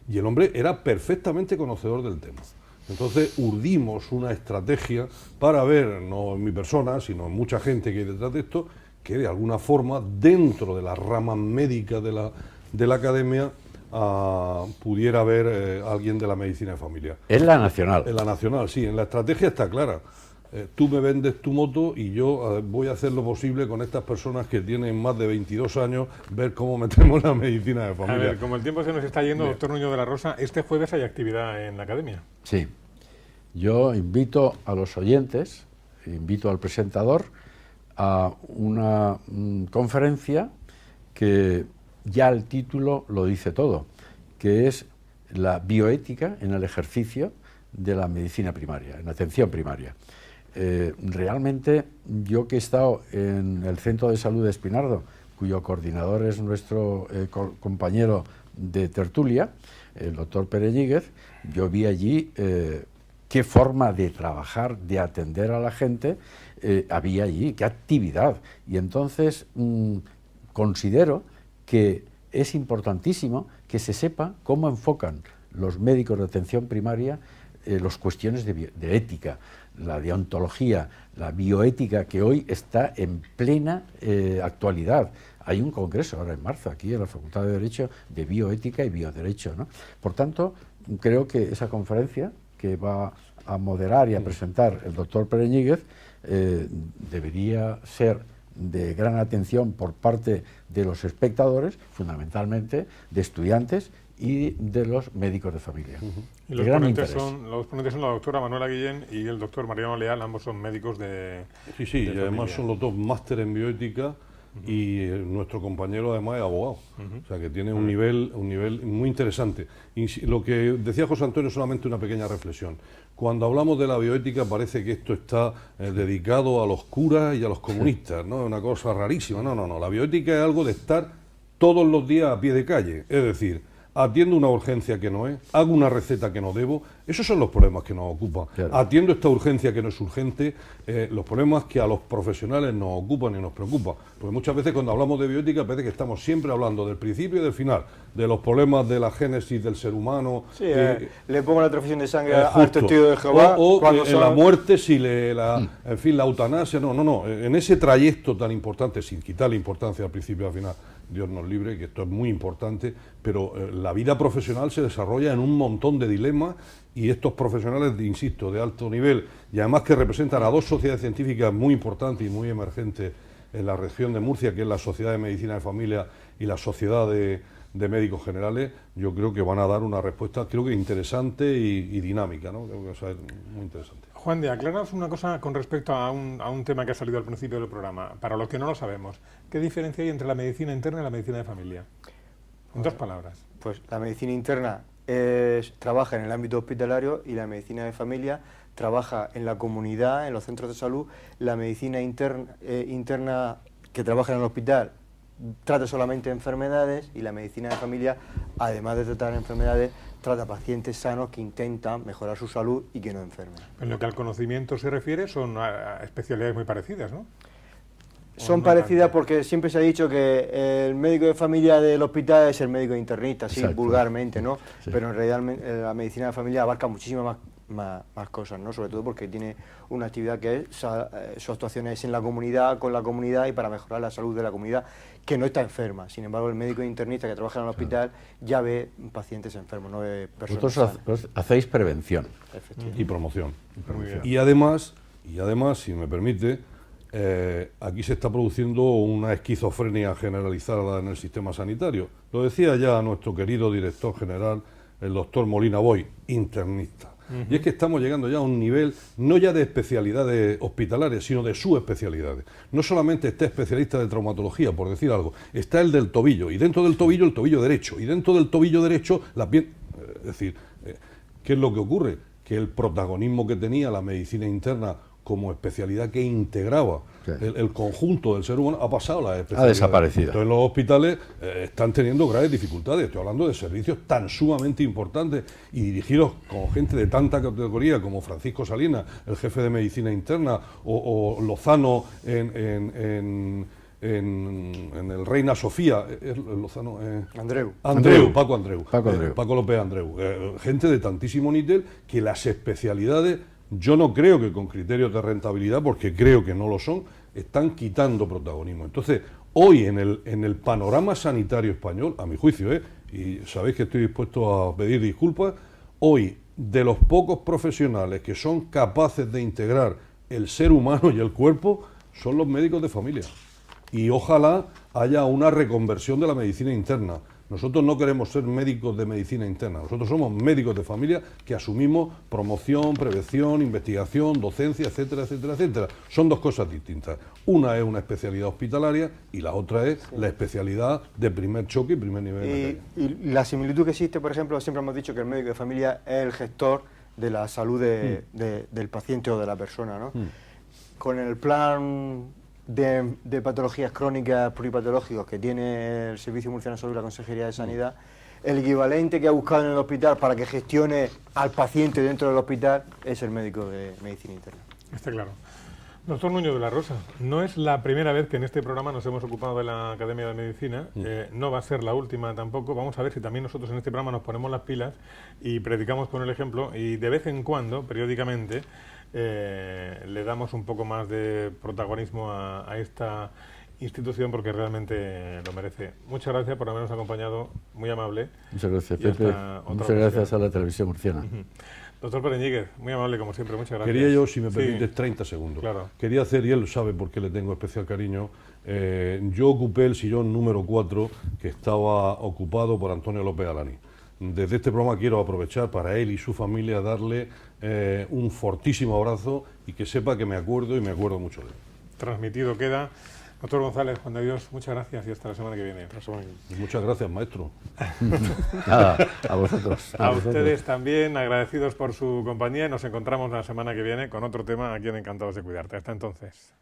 Y el hombre era perfectamente conocedor del tema. Entonces urdimos una estrategia para ver, no en mi persona, sino en mucha gente que hay detrás de esto, que de alguna forma, dentro de la rama médica de la academia, pudiera haber alguien de la medicina de familia. En la nacional. En la nacional, sí, en la estrategia está clara. Tú me vendes tu moto y yo voy a hacer lo posible con estas personas que tienen más de 22 años, ver cómo metemos la medicina de familia. A ver, como el tiempo se nos está yendo, doctor Nuño de la Rosa, este jueves hay actividad en la academia. Sí. Yo invito a los oyentes, invito al presentador a una conferencia que ya el título lo dice todo, que es la bioética en el ejercicio de la medicina primaria, en atención primaria. Realmente, yo que he estado en el Centro de Salud de Espinardo, cuyo coordinador es nuestro compañero de tertulia, el doctor Pérez, yo vi allí qué forma de trabajar, de atender a la gente había allí, qué actividad. Y entonces considero que es importantísimo que se sepa cómo enfocan los médicos de atención primaria las cuestiones de ética, la deontología, la bioética, que hoy está en plena actualidad. Hay un congreso ahora en marzo aquí en la Facultad de Derecho de bioética y bioderecho, ¿no? Por tanto, creo que esa conferencia que va a moderar y a presentar el doctor Pérez debería ser de gran atención por parte de los espectadores, fundamentalmente de estudiantes y de los médicos de familia. Y los ponentes son la doctora Manuela Guillén y el doctor Mariano Leal, ambos son médicos de Sí, y además son los dos máster en bioética y nuestro compañero además es abogado. O sea que tiene un nivel muy interesante. Y lo que decía José Antonio es solamente una pequeña reflexión. Cuando hablamos de la bioética parece que esto está dedicado a los curas y a los comunistas, ¿no? Es una cosa rarísima. No. La bioética es algo de estar todos los días a pie de calle. Es decir, atiendo una urgencia que no es, hago una receta que no debo. Esos son los problemas que nos ocupan. Claro. Atiendo esta urgencia que no es urgente, los problemas que a los profesionales nos ocupan y nos preocupan. Porque muchas veces cuando hablamos de bioética parece que estamos siempre hablando del principio y del final, de los problemas de la génesis del ser humano. Sí, le pongo la transfusión de sangre al justo. testigo de Jehová. O cuando en la muerte, si en fin, la eutanasia, no. En ese trayecto tan importante, sin quitarle importancia al principio y al final, Dios nos libre, que esto es muy importante, pero la vida profesional se desarrolla en un montón de dilemas y estos profesionales, insisto, de alto nivel y además que representan a dos sociedades científicas muy importantes y muy emergentes en la región de Murcia, que es la Sociedad de Medicina de Familia y la Sociedad de Médicos Generales, yo creo que van a dar una respuesta, creo que interesante y dinámica, ¿no? Creo que va a ser muy interesante. Juan de, acláranos una cosa con respecto a un tema que ha salido al principio del programa. Para los que no lo sabemos, ¿qué diferencia hay entre la medicina interna y la medicina de familia? En dos palabras. Pues la medicina interna trabaja en el ámbito hospitalario y la medicina de familia trabaja en la comunidad, en los centros de salud. La medicina interna que trabaja en el hospital trata solamente enfermedades y la medicina de familia, además de tratar enfermedades, trata pacientes sanos que intentan mejorar su salud y que no enfermen. En lo que al conocimiento se refiere, son especialidades muy parecidas, ¿no? Son no parecidas tanto. porque siempre se ha dicho que el médico de familia del hospital es el médico internista, sí, Exacto. vulgarmente, ¿no? Sí. Pero en realidad la medicina de familia abarca muchísimas más cosas, ¿no? Sobre todo porque tiene una actividad que es, su actuación es en la comunidad, con la comunidad y para mejorar la salud de la comunidad, que no está enferma. Sin embargo, el médico internista que trabaja en el hospital ya ve pacientes enfermos, no ve personas Vosotros sanas. hacéis prevención. Efectivamente. Y promoción. Muy bien. Y además, si me permite, aquí se está produciendo una esquizofrenia generalizada en el sistema sanitario. Lo decía ya nuestro querido director general, el doctor Molina Boy, internista. Y es que estamos llegando ya a un nivel, no ya de especialidades hospitalarias, sino de subespecialidades. No solamente está especialista de traumatología, por decir algo, está el del tobillo, y dentro del tobillo el tobillo derecho, y dentro del tobillo derecho la piel... Es decir, ¿qué es lo que ocurre? Que el protagonismo que tenía la medicina interna como especialidad que integraba Sí. el conjunto del ser humano ha pasado a la especialidad. Ha desaparecido. Entonces los hospitales están teniendo graves dificultades. Estoy hablando de servicios tan sumamente importantes y dirigidos con gente de tanta categoría como Francisco Salinas, el jefe de medicina interna, o Lozano en el Reina Sofía, Lozano, Paco Andreu. Paco López Andreu. Gente de tantísimo nivel que las especialidades, yo no creo que con criterios de rentabilidad, porque creo que no lo son, están quitando protagonismo. Entonces, hoy en el panorama sanitario español, a mi juicio, y sabéis que estoy dispuesto a pedir disculpas, hoy de los pocos profesionales que son capaces de integrar el ser humano y el cuerpo, son los médicos de familia. Y ojalá haya una reconversión de la medicina interna. Nosotros no queremos ser médicos de medicina interna, nosotros somos médicos de familia que asumimos promoción, prevención, investigación, docencia, etcétera, etcétera, etcétera. Son dos cosas distintas. Una es una especialidad hospitalaria y la otra es la especialidad de primer choque y primer nivel de materia. Y la similitud que existe, por ejemplo, siempre hemos dicho que el médico de familia es el gestor de la salud del paciente o de la persona, ¿no? Con el plan de patologías crónicas pluripatológicos que tiene el Servicio Murciano de Salud y la Consejería de Sanidad, el equivalente que ha buscado en el hospital para que gestione al paciente dentro del hospital es el médico de medicina interna. Está claro. Doctor Nuño de la Rosa, no es la primera vez que en este programa nos hemos ocupado de la Academia de Medicina, no va a ser la última tampoco. Vamos a ver si también nosotros en este programa nos ponemos las pilas y predicamos con el ejemplo y de vez en cuando, periódicamente, le damos un poco más de protagonismo a esta institución porque realmente lo merece. Muchas gracias por habernos acompañado, muy amable. Muchas gracias, Y Pepe. hasta otra Muchas ocasión. gracias a la televisión murciana. Doctor Pereñíguez, muy amable como siempre, muchas gracias. Quería yo, si me Sí, permites, 30 segundos. Claro. Quería hacer, y él sabe por qué le tengo especial cariño, yo ocupé el sillón número 4 que estaba ocupado por Antonio López Alani. Desde este programa quiero aprovechar para él y su familia darle un fortísimo abrazo y que sepa que me acuerdo y me acuerdo mucho de él. Transmitido queda. Doctor González, Juan de Dios, muchas gracias y hasta la semana que viene. Y muchas gracias, maestro. Nada, a vosotros. A vosotros. ustedes también, agradecidos por su compañía y nos encontramos la semana que viene con otro tema aquí en Encantados de Cuidarte. Hasta entonces.